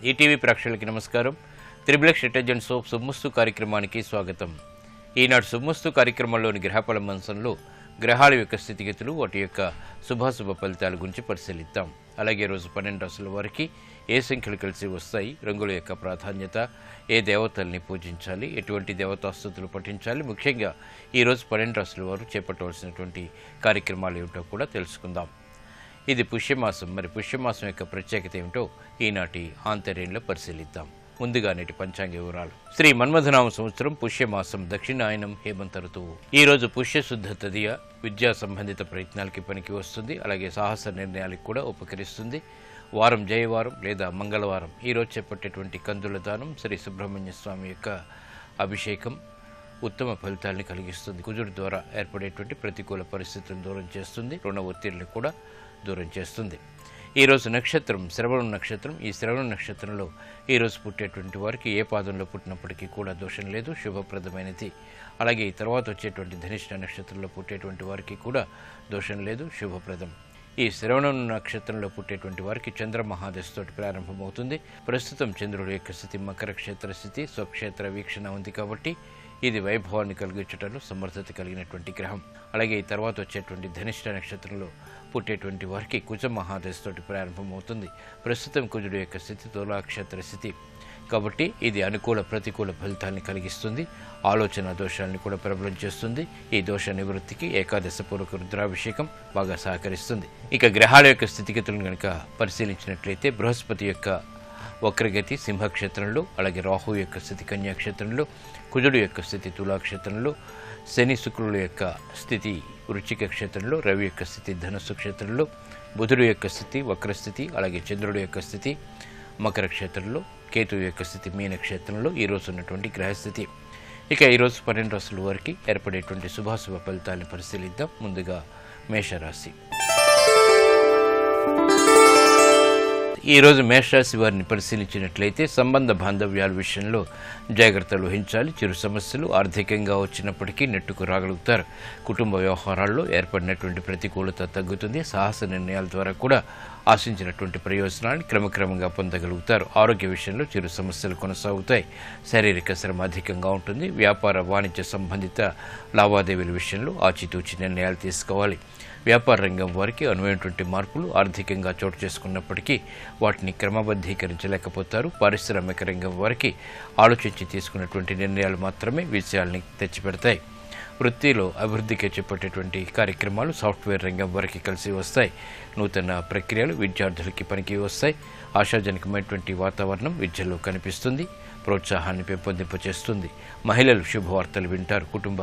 ETV ప్రేక్షకులకి నమస్కారం. Triplex detergent soap సుమ్మస్తు కార్యక్రమానికి స్వాగతం. ఈనాడు సుమ్మస్తు కార్యక్రమంలోని గ్రహఫల మంచంలో గ్రహాల యొక్క స్థితిగతులు, వాటి యొక్క శుభాశుభ ఫలితాల గురించి పరిశీలిద్దాం. అలాగే రోజు 12 రాశుల వారికి ఏ సంఖ్యలు కలిసి వస్తాయి, రంగుల యొక్క ప్రాధాన్యత, ఏ దేవతల్ని పూజించాలి, ఎటువంటి దేవతాస్తుతులు పఠించాలి, ముఖ్యంగా ఈరోజు 12 రాశుల వారు చేపట్టవలసినటువంటి కార్యక్రమాలు ఏమిటో కూడా తెలుసుకుందాం. ఇది పుష్యమాసం. మరి పుష్యమాసం యొక్క ప్రత్యేకత ఏమిటో ఈనాటి ఆంతర్యంలో పరిశీలిద్దాం. ముందుగా నేటి పంచాంగ వివరాలు. శ్రీ మన్మథనామ సంవత్సరం పుష్యమాసం, దక్షిణాయనం, హేమంత ఋతువు. ఈ రోజు పుష్యశుద్ధ తదియ విద్యా సంబంధిత ప్రయత్నాలకి పనికి వస్తుంది. అలాగే సాహస నిర్ణయాలకు కూడా ఉపకరిస్తుంది. వారం జయవారం లేదా మంగళవారం. ఈరోజు చేపట్టేటువంటి కందుల దానం, శ్రీ సుబ్రహ్మణ్య స్వామి యొక్క అభిషేకం ఉత్తమ ఫలితాలను కలిగిస్తుంది. కుజుడు ద్వారా ఏర్పడేటువంటి ప్రతికూల పరిస్థితులను దూరం చేస్తుంది. రుణ ఒత్తిడిని కూడా దూరం చేస్తుంది. ఈరోజు నక్షత్రం శ్రవణ నక్షత్రం. ఈ శ్రవణ నక్షత్రంలో ఈరోజు పుట్టేటువంటి వారికి ఏ పాదంలో పుట్టినప్పటికీ కూడా దోషం లేదు, శుభప్రదమైనది. అలాగే ఈ తర్వాత వచ్చేటువంటి ధనిష్ట నక్షత్రంలో పుట్టేటువంటి వారికి కూడా దోషం లేదు, శుభప్రదం. ఈ శ్రవణ నక్షత్రంలో పుట్టేటువంటి వారికి చంద్ర మహాదశతోటి ప్రారంభమవుతుంది. ప్రస్తుతం చంద్రుడి యొక్క స్థితి మకర క్షేత్ర స్థితి, స్వక్షేత్ర వీక్షణ ఉంది కాబట్టి ఇది వైభవాన్ని కలిగించడంలో సమర్థత కలిగినటువంటి గ్రహం. అలాగే ఈ తర్వాత వచ్చేటువంటి ధనిష్ట నక్షత్రంలో పుట్టేటువంటి వారికి కుజ మహాదశతోటి ప్రారంభమవుతుంది. ప్రస్తుతం కుజుడు యొక్క స్థితి తులాక్షేత్ర స్థితి కాబట్టి ఇది అనుకూల ప్రతికూల ఫలితాన్ని కలిగిస్తుంది. ఆలోచన దోషాలను కూడా ప్రబలం చేస్తుంది. ఈ దోష నివృత్తికి ఏకాదశ పూర్వక రుద్రాభిషేకం బాగా సహకరిస్తుంది. ఇక గ్రహాల యొక్క స్థితిగతులను కనుక పరిశీలించినట్లయితే బృహస్పతి యొక్క వక్రగతి సింహక్షేత్రంలో, అలాగే రాహు యొక్క స్థితి కన్యాక్షేత్రంలో, కుజుడు యొక్క స్థితి తులాక్షేత్రంలో, శని శుక్రుల యొక్క స్థితి వృశ్చిక క్షేత్రంలో, రవి యొక్క స్థితి ధనుస్సు క్షేత్రంలో, బుధుడు యొక్క స్థితి వక్రస్థితి, అలాగే చంద్రుడు యొక్క స్థితి మకర క్షేత్రంలో, కేతువు యొక్క స్థితి మీన క్షేత్రంలో ఈరోజు ఉన్నటువంటి గ్రహస్థితి. ఇక ఈరోజు 12 రాశుల వారికి ఏర్పడేటువంటి శుభాశుభ ఫలితాలను పరిశీలిద్దాం. ముందుగా మేషరాశి. ఈరోజు మేషరాశి వారిని పరిశీలించినట్లయితే సంబంధ బాంధవ్యాల విషయంలో జాగ్రత్తలు వహించాలి. చిరు సమస్యలు ఆర్థికంగా వచ్చినప్పటికీ నెట్టుకు రాగలుగుతారు. కుటుంబ వ్యవహారాల్లో ఏర్పడినటువంటి ప్రతికూలత తగ్గుతుంది. సాహస నిర్ణయాల ద్వారా కూడా ఆశించినటువంటి ప్రయోజనాన్ని క్రమక్రమంగా పొందగలుగుతారు. ఆరోగ్య విషయంలో చిరు సమస్యలు కొనసాగుతాయి. శారీరక శ్రమ అధికంగా ఉంటుంది. వ్యాపార వాణిజ్య సంబంధిత లావాదేవీల విషయంలో ఆచితూచి నిర్ణయాలు తీసుకోవాలి. వ్యాపార రంగం వారికి అనువైనటువంటి మార్పులు ఆర్థికంగా చోటు చేసుకున్నప్పటికీ వాటిని క్రమబద్ధీకరించలేకపోతారు. పారిశ్రామిక రంగం వారికి ఆలోచించి తీసుకున్నటువంటి నిర్ణయాలు మాత్రమే విజయాల్ని తెచ్చిపెడతాయి. వృత్తిలో అభివృద్ధికి చేపట్టేటువంటి కార్యక్రమాలు సాఫ్ట్వేర్ రంగం వారికి కలిసి వస్తాయి. నూతన ప్రక్రియలు విద్యార్థులకి పనికి వస్తాయి. ఆశాజనకమైనటువంటి వాతావరణం విద్యలో కనిపిస్తుంది. ప్రోత్సాహాన్ని పెంపొందింపచేస్తుంది. మహిళలు శుభవార్తలు వింటారు. కుటుంబ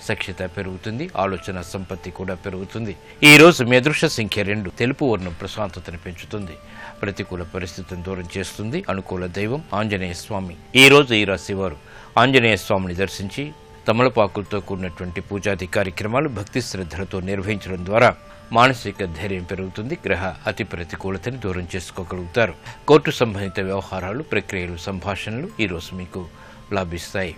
సఖ్యత పెరుగుతుంది. ఆలోచన సంపత్తి కూడా పెరుగుతుంది. ఈ రోజు మీ అదృష్ట సంఖ్య 2. తెలుపు వర్ణం ప్రశాంతతను పెంచుతుంది. ప్రతికూల పరిస్థితులను దూరం చేస్తుంది. అనుకూల దైవం ఆంజనేయ స్వామి. ఈ రోజు ఈ రాశి వారు ఆంజనేయ స్వామిని దర్శించి తమలపాకులతో కూడినటువంటి పూజాది కార్యక్రమాలు భక్తి శ్రద్ధలతో నిర్వహించడం ద్వారా మానసిక ధైర్యం పెరుగుతుంది. గ్రహ అతి ప్రతికూలతని దూరం చేసుకోగలుగుతారు. కోర్టు సంబంధిత వ్యవహారాలు, ప్రక్రియలు, సంభాషణలు ఈరోజు మీకు లాభిస్తాయి.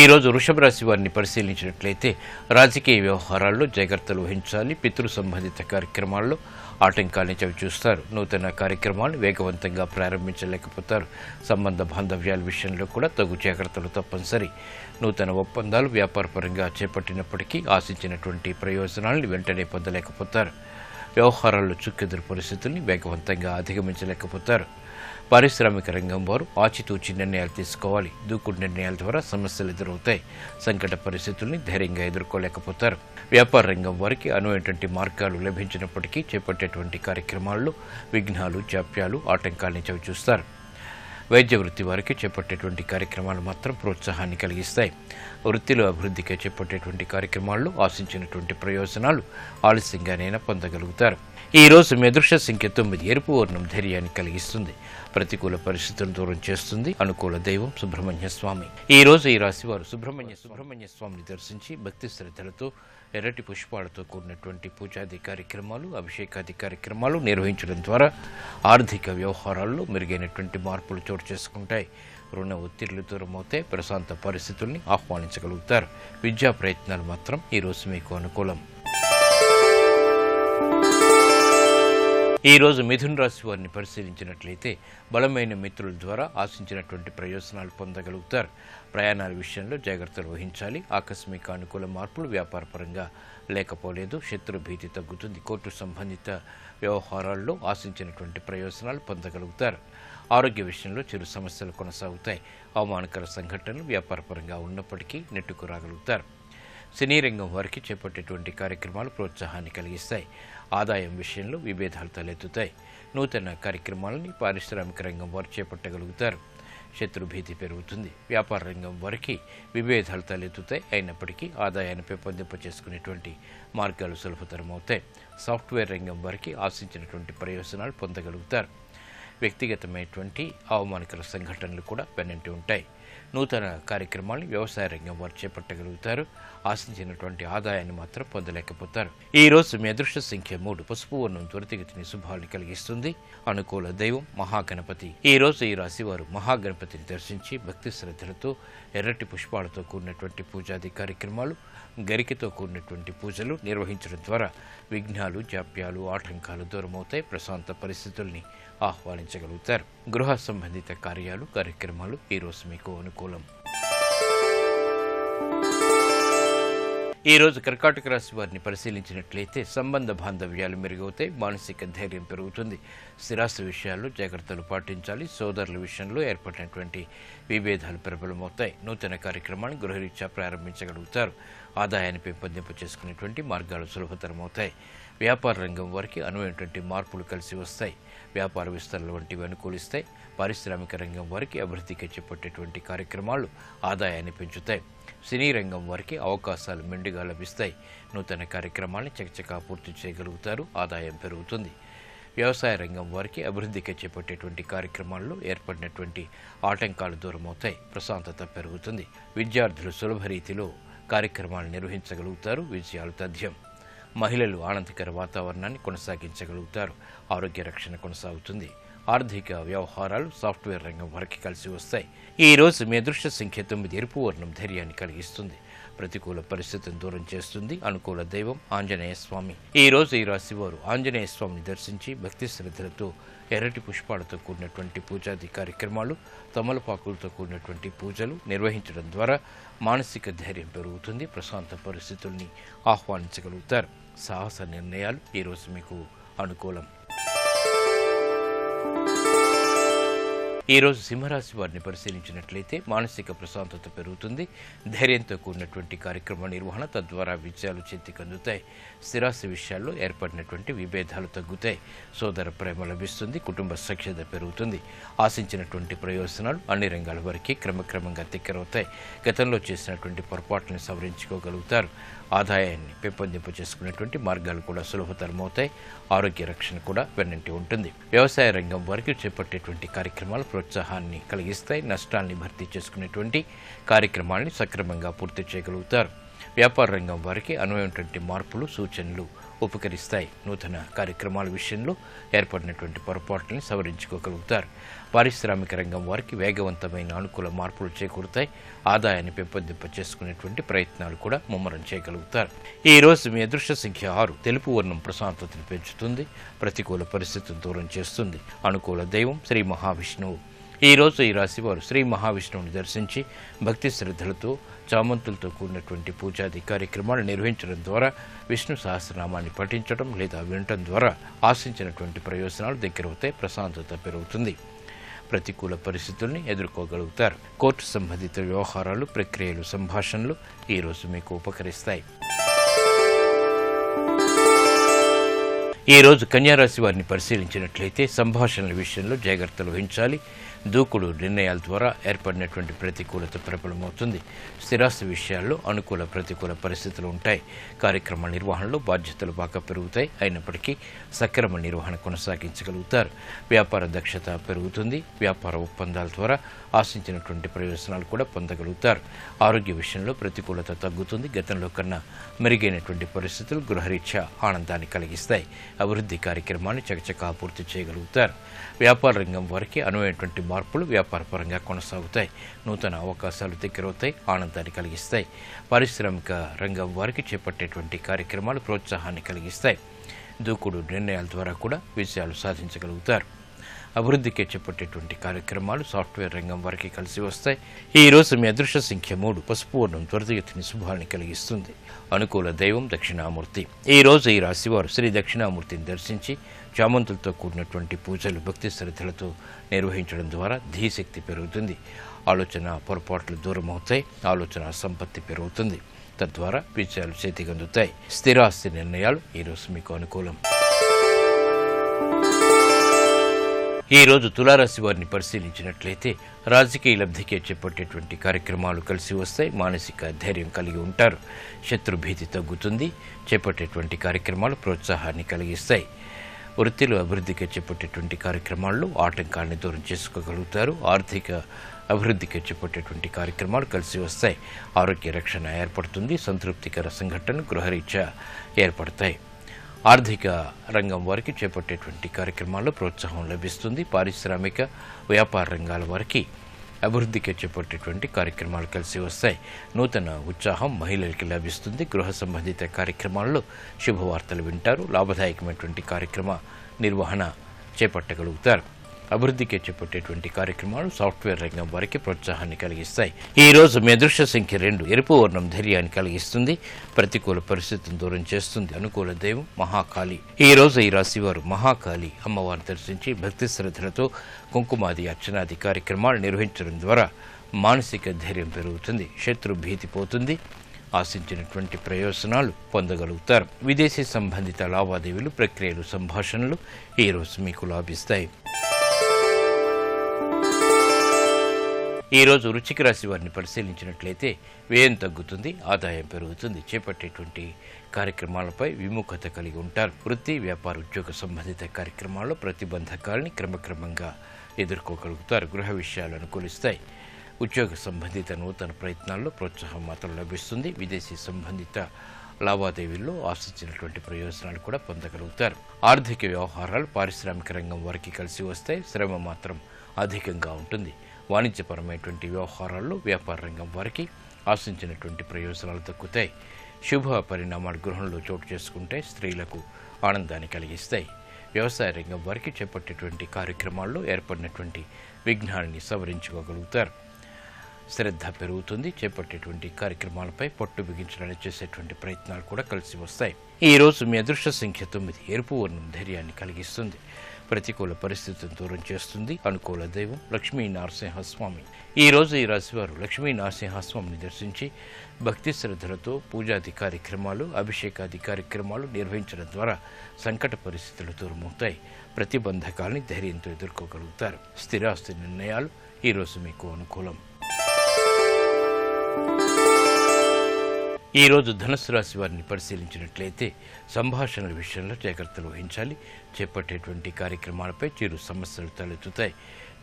ఈరోజు వృషభ రాశి వారిని పరిశీలించినట్లయితే రాజకీయ వ్యవహారాల్లో జాగ్రత్తలు వహించాలి. పితృ సంబంధిత కార్యక్రమాల్లో ఆటంకాన్ని చవిచూస్తారు. నూతన కార్యక్రమాలు వేగవంతంగా ప్రారంభించలేకపోతారు. సంబంధ బాంధవ్యాల విషయంలో కూడా తగు జాగ్రత్తలు తప్పనిసరి. నూతన ఒప్పందాలు వ్యాపారపరంగా చేపట్టినప్పటికీ ఆశించినటువంటి ప్రయోజనాలను వెంటనే పొందలేకపోతారు. వ్యవహారాల్లో చుక్కెదురు పరిస్థితుల్ని వేగవంతంగా అధిగమించలేకపోతారు. పారిశ్రామిక రంగం వారు ఆచితూచి నిర్ణయాలు తీసుకోవాలి. దూకుడు నిర్ణయాల ద్వారా సమస్యలు ఎదురవుతాయి. సంకట పరిస్థితుల్ని ధైర్యంగా ఎదుర్కోలేకపోతారు. వ్యాపార రంగం వారికి అనువైనటువంటి మార్గాలు లభించినప్పటికీ చేపట్టేటువంటి కార్యక్రమాల్లో విఘ్నాలు, జాప్యాలు, ఆటంకాలని చవిచూస్తారు. వైద్య వృత్తి వారికి చేపట్టేటువంటి కార్యక్రమాలు మాత్రం ప్రోత్సాహాన్ని కలిగిస్తాయి. వృత్తిలో అభివృద్ధికి చేపట్టేటువంటి కార్యక్రమాల్లో ఆశించినటువంటి ప్రయోజనాలు ఆలస్యంగానైనా పొందగలుగుతారు. ఈ రోజు మీ అదృష్ట సంఖ్య 9. ఎరుపు వర్ణం ధైర్యాన్ని కలిగిస్తుంది. ప్రతికూల పరిస్థితులను దూరం చేస్తుంది. అనుకూల దైవం సుబ్రహ్మణ్య స్వామి. ఈ రోజు ఈ రాశి వారు సుబ్రహ్మణ్య స్వామిని దర్శించి భక్తి శ్రద్ధలతో ఎర్రటి పుష్పాలతో కూడినటువంటి పూజాది కార్యక్రమాలు, అభిషేకాది కార్యక్రమాలు నిర్వహించడం ద్వారా ఆర్థిక వ్యవహారాల్లో మెరుగైనటువంటి మార్పులు చోటు చేసుకుంటాయి. రుణ ఒత్తిళ్లు దూరమవుతాయి. ప్రశాంత పరిస్థితుల్ని ఆహ్వానించగలుగుతారు. విద్యా ప్రయత్నాలు మాత్రం ఈరోజు మీకు అనుకూలం. ఈ రోజు మిథున రాశి వారిని పరిశీలించినట్లయితే బలమైన మిత్రుల ద్వారా ఆశించినటువంటి ప్రయోజనాలు పొందగలుగుతారు. ప్రయాణాల విషయంలో జాగ్రత్తలు వహించాలి. ఆకస్మిక అనుకూల మార్పులు వ్యాపారపరంగా లేకపోలేదు. శత్రు భీతి తగ్గుతుంది. కోర్టు సంబంధిత వ్యవహారాల్లో ఆశించినటువంటి ప్రయోజనాలు పొందగలుగుతారు. ఆరోగ్య విషయంలో చిరు సమస్యలు కొనసాగుతాయి. అవమానకర సంఘటనలు వ్యాపారపరంగా ఉన్నప్పటికీ నెట్టుకు రాగలుగుతారు. సినీ రంగం వారికి చేపట్టేటువంటి కార్యక్రమాలు ప్రోత్సాహాన్ని కలిగిస్తాయి. ఆదాయం విషయంలో విభేదాలు తలెత్తుతాయి. నూతన కార్యక్రమాలని పారిశ్రామిక రంగం వారు చేపట్టగలుగుతారు. శత్రుభీతి పెరుగుతుంది. వ్యాపార రంగం వారికి విభేదాలు తలెత్తుతాయి. అయినప్పటికీ ఆదాయాన్ని పెంపొందింప చేసుకునేటువంటి మార్గాలు సులభతరమవుతాయి. సాఫ్ట్వేర్ రంగం వారికి ఆశించినటువంటి ప్రయోజనాలు పొందగలుగుతారు. వ్యక్తిగతమైనటువంటి అవమానకర సంఘటనలు కూడా వెన్నంటి ఉంటాయి. నూతన కార్యక్రమాలను వ్యవసాయ రంగం వారు చేపట్టగలుగుతారు. ఆశించినటువంటి ఆదాయాన్ని మాత్రం పొందలేకపోతారు. ఈ రోజు మీ అదృష్ట సంఖ్య 3. పసుపు వర్ణం త్వరితగతిని శుభాలను కలిగిస్తుంది. అనుకూల దైవం మహాగణపతి. ఈ రోజు ఈ రాశి వారు మహాగణపతిని దర్శించి భక్తి శ్రద్ధలతో ఎర్రటి పుష్పాలతో కూడినటువంటి పూజాది కార్యక్రమాలు, గరికతో కూడినటువంటి పూజలు నిర్వహించడం ద్వారా విఘ్నాలు, జాప్యాలు, ఆటంకాలు దూరమవుతాయి. ప్రశాంత పరిస్థితుల్ని ఆహ్వానించగలుగుతారు. గృహ సంబంధిత కార్యక్రమాలు ఈరోజు మీకు అనుకూలం. ఈరోజు కర్కాటక రాశి వారిని పరిశీలించినట్లయితే సంబంధ బాంధవ్యాలు మెరుగవుతాయి. మానసిక ధైర్యం పెరుగుతుంది. స్థిరాస్తి విషయాల్లో జాగ్రత్తలు పాటించాలి. సోదరుల విషయంలో ఏర్పడినటువంటి విభేదాలు ప్రబలమవుతాయి. నూతన కార్యక్రమాన్ని గృహరీత్యా ప్రారంభించగలుగుతారు. ఆదాయాన్ని పెంపొందింప చేసుకునేటువంటి మార్గాలు సులభతరమవుతాయి. వ్యాపార రంగం వారికి అనువైనటువంటి మార్పులు కలిసి వస్తాయి. వ్యాపార విస్తరణ వంటివి అనుకూలిస్తాయి. పారిశ్రామిక రంగం వారికి అభివృద్ధికి చేపట్టేటువంటి కార్యక్రమాలు ఆదాయాన్ని పెంచుతాయి. సినీ రంగం వారికి అవకాశాలు మెండుగా లభిస్తాయి. నూతన కార్యక్రమాన్ని చకచకా పూర్తి చేయగలుగుతారు. ఆదాయం పెరుగుతుంది. వ్యవసాయ రంగం వారికి అభివృద్ధికి చేపట్టేటువంటి కార్యక్రమాల్లో ఏర్పడినటువంటి ఆటంకాలు దూరమవుతాయి. ప్రశాంతత పెరుగుతుంది. విద్యార్థులు సులభ రీతిలో కార్యక్రమాలు నిర్వహించగలుగుతారు. విజయాలు తథ్యం. మహిళలు ఆనందకర వాతావరణాన్ని కొనసాగించగలుగుతారు. ఆరోగ్య రక్షణ కొనసాగుతుంది. ఆర్థిక వ్యవహారాలు సాఫ్ట్వేర్ రంగం వారికి కలిసి వస్తాయి. ఈ రోజు మీ అదృష్ట సంఖ్య 9. ఎరుపు వర్ణం ధైర్యాన్ని కలిగిస్తుంది. ప్రతికూల పరిస్థితిని దూరం చేస్తుంది. అనుకూల దైవం ఆంజనేయ స్వామి. ఈ రోజు ఈ రాశి వారు ఆంజనేయ స్వామిని దర్శించి భక్తి శ్రద్ధలతో ఎర్రటి పుష్పాలతో కూడినటువంటి పూజాది కార్యక్రమాలు, తమలపాకులతో కూడినటువంటి పూజలు నిర్వహించడం ద్వారా మానసిక ధైర్యం పెరుగుతుంది. ప్రశాంత పరిస్థితుల్ని ఆహ్వానించగలుగుతారు. సాహస నిర్ణయాలు ఈరోజు మీకు అనుకూలం. ఈరోజు సింహరాశి వారిని పరిశీలించినట్లయితే మానసిక ప్రశాంతత పెరుగుతుంది. ధైర్యంతో కూడినటువంటి కార్యక్రమ నిర్వహణ, తద్వారా విజయాలు చేతికందుతాయి. స్థిరాస్తి విషయాల్లో ఏర్పడినటువంటి విభేదాలు తగ్గుతాయి. సోదర ప్రేమ లభిస్తుంది. కుటుంబ సఖ్యత పెరుగుతుంది. ఆశించినటువంటి ప్రయోజనాలు అన్ని రంగాల వరకు క్రమక్రమంగా దగ్గరవుతాయి. గతంలో చేసినటువంటి పొరపాట్లను సవరించుకోగలుగుతారు. ఆదాయాన్ని పెంపొందింప చేసుకునేటువంటి మార్గాలు కూడా సులభతరమవుతాయి. ఆరోగ్య రక్షణ కూడా వెన్నంటి ఉంటుంది. వ్యవసాయ రంగం వారికి చేపట్టేటువంటి కార్యక్రమాలు ప్రోత్సాహాన్ని కలిగిస్తాయి. నష్టాన్ని భర్తీ చేసుకునేటువంటి కార్యక్రమాన్ని సక్రమంగా పూర్తి చేయగలుగుతారు. వ్యాపార రంగం వారికి అనువైనటువంటి మార్పులు, సూచనలు ఉపకరిస్తాయి. నూతన కార్యక్రమాల విషయంలో ఏర్పడినటువంటి పొరపాట్లని సవరించుకోగలుగుతారు. పారిశ్రామిక రంగం వారికి వేగవంతమైన అనుకూల మార్పులు చేకూరుతాయి. ఆదాయాన్ని పెంపొందింప చేసుకునేటువంటి ప్రయత్నాలు కూడా ముమ్మరం చేయగలుగుతారు. ఈ రోజు మీ అదృష్ట సంఖ్య 6. తెలుపు వర్ణం ప్రశాంతతను పెంచుతుంది. ప్రతికూల పరిస్థితులను దూరం చేస్తుంది. అనుకూల దైవం శ్రీ మహావిష్ణువు. ఈ రోజు ఈ రాశి వారు శ్రీ మహావిష్ణువుని దర్శించి భక్తి శ్రద్ధలతో చామంతులతో కూడినటువంటి పూజాది కార్యక్రమాలు నిర్వహించడం ద్వారా విష్ణు సహస్రనామాన్ని పఠించడం లేదా వినటం ద్వారా ఆశించినటువంటి ప్రయోజనాలు దగ్గరవుతాయి. ప్రశాంతత పెరుగుతుంది. ప్రతికూల పరిస్థితుల్ని ఎదుర్కోగలుగుతారు. కోర్టు సంబంధిత వ్యవహారాలు, ప్రక్రియలు, సంభాషణలు ఈరోజు మీకు ఉపకరిస్తాయి. ఈ రోజు కన్యారాశి వారిని పరిశీలించినట్లయితే సంభాషణల విషయంలో జాగ్రత్తలు వహించాలి. దూకుడు నిర్ణయాల ద్వారా ఏర్పడినటువంటి ప్రతికూలత ప్రబలమవుతుంది. స్థిరాస్తి విషయాల్లో అనుకూల ప్రతికూల పరిస్థితులు ఉంటాయి. కార్యక్రమ నిర్వహణలో బాధ్యతలు బాగా పెరుగుతాయి. అయినప్పటికీ సక్రమ నిర్వహణ కొనసాగించగలుగుతారు. వ్యాపార దక్షత పెరుగుతుంది. వ్యాపార ఒప్పందాల ద్వారా ఆశించినటువంటి ప్రయోజనాలు కూడా పొందగలుగుతారు. ఆరోగ్య విషయంలో ప్రతికూలత తగ్గుతుంది. గతంలో కన్నా మెరుగైనటువంటి పరిస్థితులు గృహరీత్యా ఆనందాన్ని కలిగిస్తాయి. అభివృద్ధి కార్యక్రమాన్ని చకచకా పూర్తి చేయగలుగుతారు. వ్యాపార రంగం వారికి అనువైనటువంటి మార్పులు వ్యాపార పరంగా కొనసాగుతాయి. నూతన అవకాశాలు దగ్గరవుతాయి. ఆనందాన్ని కలిగిస్తాయి. పారిశ్రామిక రంగం వారికి చేపట్టేటువంటి కార్యక్రమాలు ప్రోత్సాహాన్ని కలిగిస్తాయి. దూకుడు నిర్ణయాల ద్వారా కూడా విజయాలు సాధించగలుగుతారు. అభివృద్ధికి చేపట్టేటువంటి కార్యక్రమాలు సాఫ్ట్వేర్ రంగం వారికి కలిసి వస్తాయి. ఈ రోజు మీ అదృష్ట సంఖ్య 3. పసుపు వర్ణం త్వరితగతిని శుభాన్ని కలిగిస్తుంది. అనుకూల దైవం దక్షిణామూర్తి. ఈ రోజు ఈ రాశివారు శ్రీ దక్షిణామూర్తిని దర్శించి చామంతులతో కూడినటువంటి పూజలు భక్తి శ్రద్ధలతో నిర్వహించడం ద్వారా ధీశక్తి పెరుగుతుంది. ఆలోచన పొరపాట్లు దూరం అవుతాయి. ఆలోచన సంపత్తి పెరుగుతుంది. తద్వారా విజయాలు చేతికందుతాయి. స్థిరాస్తి నిర్ణయాలు ఈరోజు మీకు అనుకూలం. ఈ రోజు తులారాశి వారిని పరిశీలించినట్లయితే రాజకీయ లబ్ధికే చేపట్టేటువంటి కార్యక్రమాలు కలిసి వస్తాయి. మానసిక ధైర్యం కలిగి ఉంటారు. శత్రుభీతి తగ్గుతుంది. చేపట్టేటువంటి కార్యక్రమాలు ప్రోత్సాహాన్ని కలిగిస్తాయి. వృత్తిలో అభివృద్ధికి చేపట్టేటువంటి కార్యక్రమాల్లో ఆటంకాలను దూరం చేసుకోగలుగుతారు. ఆర్థిక అభివృద్ధికి చేపట్టేటువంటి కార్యక్రమాలు కలిసి వస్తాయి. ఆరోగ్య రక్షణ ఏర్పడుతుంది. సంతృప్తికర సంఘటనలు గృహరీత్యా ఏర్పడతాయి. ఆర్థిక రంగం వారికి చేపట్టేటువంటి కార్యక్రమాల్లో ప్రోత్సాహం లభిస్తుంది. పారిశ్రామిక వ్యాపార రంగాల వారికి అభివృద్ధికి చేపట్టేటువంటి కార్యక్రమాలు కలిసి వస్తాయి. నూతన ఉత్సాహం మహిళలకి లభిస్తుంది. గృహ సంబంధిత కార్యక్రమాల్లో శుభవార్తలు వింటారు. లాభదాయకమైనటువంటి కార్యక్రమ నిర్వహణ చేపట్టగలుగుతారు. అభివృద్ధికి చేపట్టేటువంటి కార్యక్రమాలు సాఫ్ట్వేర్ రంగం వారికి ప్రోత్సాహాన్ని కలిగిస్తాయి. ఈ రోజు మీ అదృష్ట సంఖ్య 2. ఎరుపు వర్ణం ధైర్యాన్ని కలిగిస్తుంది. ప్రతికూల పరిస్థితిని దూరం చేస్తుంది. అనుకూల దైవం మహాకాళి. ఈ రోజు ఈ రాశివారు మహాకాళి అమ్మవారిని దర్శించి భక్తి శ్రద్ధలతో కుంకుమాది అర్చనాది కార్యక్రమాలు నిర్వహించడం ద్వారా మానసిక ధైర్యం పెరుగుతుంది. శత్రు భీతి పోతుంది. ఆశించినటువంటి ప్రయోజనాలు పొందగలుగుతారు. విదేశీ సంబంధిత లావాదేవీలు ప్రక్రియలు సంభాషణలు ఈ రోజు మీకు లాభిస్తాయి. ఈ రోజు వృశ్చిక రాశి వారిని పరిశీలించినట్లయితే వ్యయం తగ్గుతుంది. ఆదాయం పెరుగుతుంది. చేపట్టేటువంటి కార్యక్రమాలపై విముఖత కలిగి ఉంటారు. వృత్తి వ్యాపార ఉద్యోగ సంబంధిత కార్యక్రమాల్లో ప్రతిబంధకాలని క్రమక్రమంగా ఎదుర్కోగలుగుతారు. గృహ విషయాలు అనుకూలిస్తాయి. ఉద్యోగ సంబంధిత నూతన ప్రయత్నాల్లో ప్రోత్సాహం మాత్రం లభిస్తుంది. విదేశీ సంబంధిత లావాదేవీల్లో ఆశించినటువంటి ప్రయోజనాలు కూడా పొందగలుగుతారు. ఆర్థిక వ్యవహారాలు పారిశ్రామిక రంగం వారికి కలిసి వస్తాయి. శ్రమ మాత్రం అధికంగా ఉంటుంది. వాణిజ్యపరమైనటువంటి వ్యవహారాల్లో వ్యాపార రంగం వారికి ఆశించినటువంటి ప్రయోజనాలు దక్కుతాయి. శుభ పరిణామాలు గృహంలో చోటు చేసుకుంటే స్త్రీలకు ఆనందాన్ని కలిగిస్తాయి. వ్యవసాయ రంగం వారికి చేపట్టేటువంటి కార్యక్రమాల్లో ఏర్పడినటువంటి విఘ్నాన్ని సవరించుకోగలుగుతారు. శ్రద్ధ పెరుగుతుంది. చేపట్టేటువంటి కార్యక్రమాలపై పట్టు బిగించడానికి చేసేటువంటి ప్రయత్నాలు కూడా కలిసి వస్తాయి. ఈ రోజు మీ అదృష్ట సంఖ్య 9. ఎరుపు వర్ణం ధైర్యాన్ని కలిగిస్తుంది. ప్రతికూల పరిస్థితులను దూరం చేస్తుంది. అనుకూల దైవం లక్ష్మీ నరసింహస్వామి. ఈ రోజు ఈ రాశివారు లక్ష్మీ నరసింహస్వామిని దర్శించి భక్తి శ్రద్ధలతో పూజాది కార్యక్రమాలు అభిషేకాది కార్యక్రమాలు నిర్వహించడం ద్వారా సంకట పరిస్థితులు దూరమవుతాయి. ప్రతిబంధకాలని ధైర్యంతో ఎదుర్కోగలుగుతారు. స్థిరాస్తి నిర్ణయాలు ఈ రోజు మీకు అనుకూలం. ఈ రోజు ధనుస్సు రాశి వారిని పరిశీలించినట్లయితే సంభాషణల విషయంలో జాగ్రత్తలు వహించాలి. చేపట్టేటువంటి కార్యక్రమాలపై చిరు సమస్యలు తలెత్తుతాయి.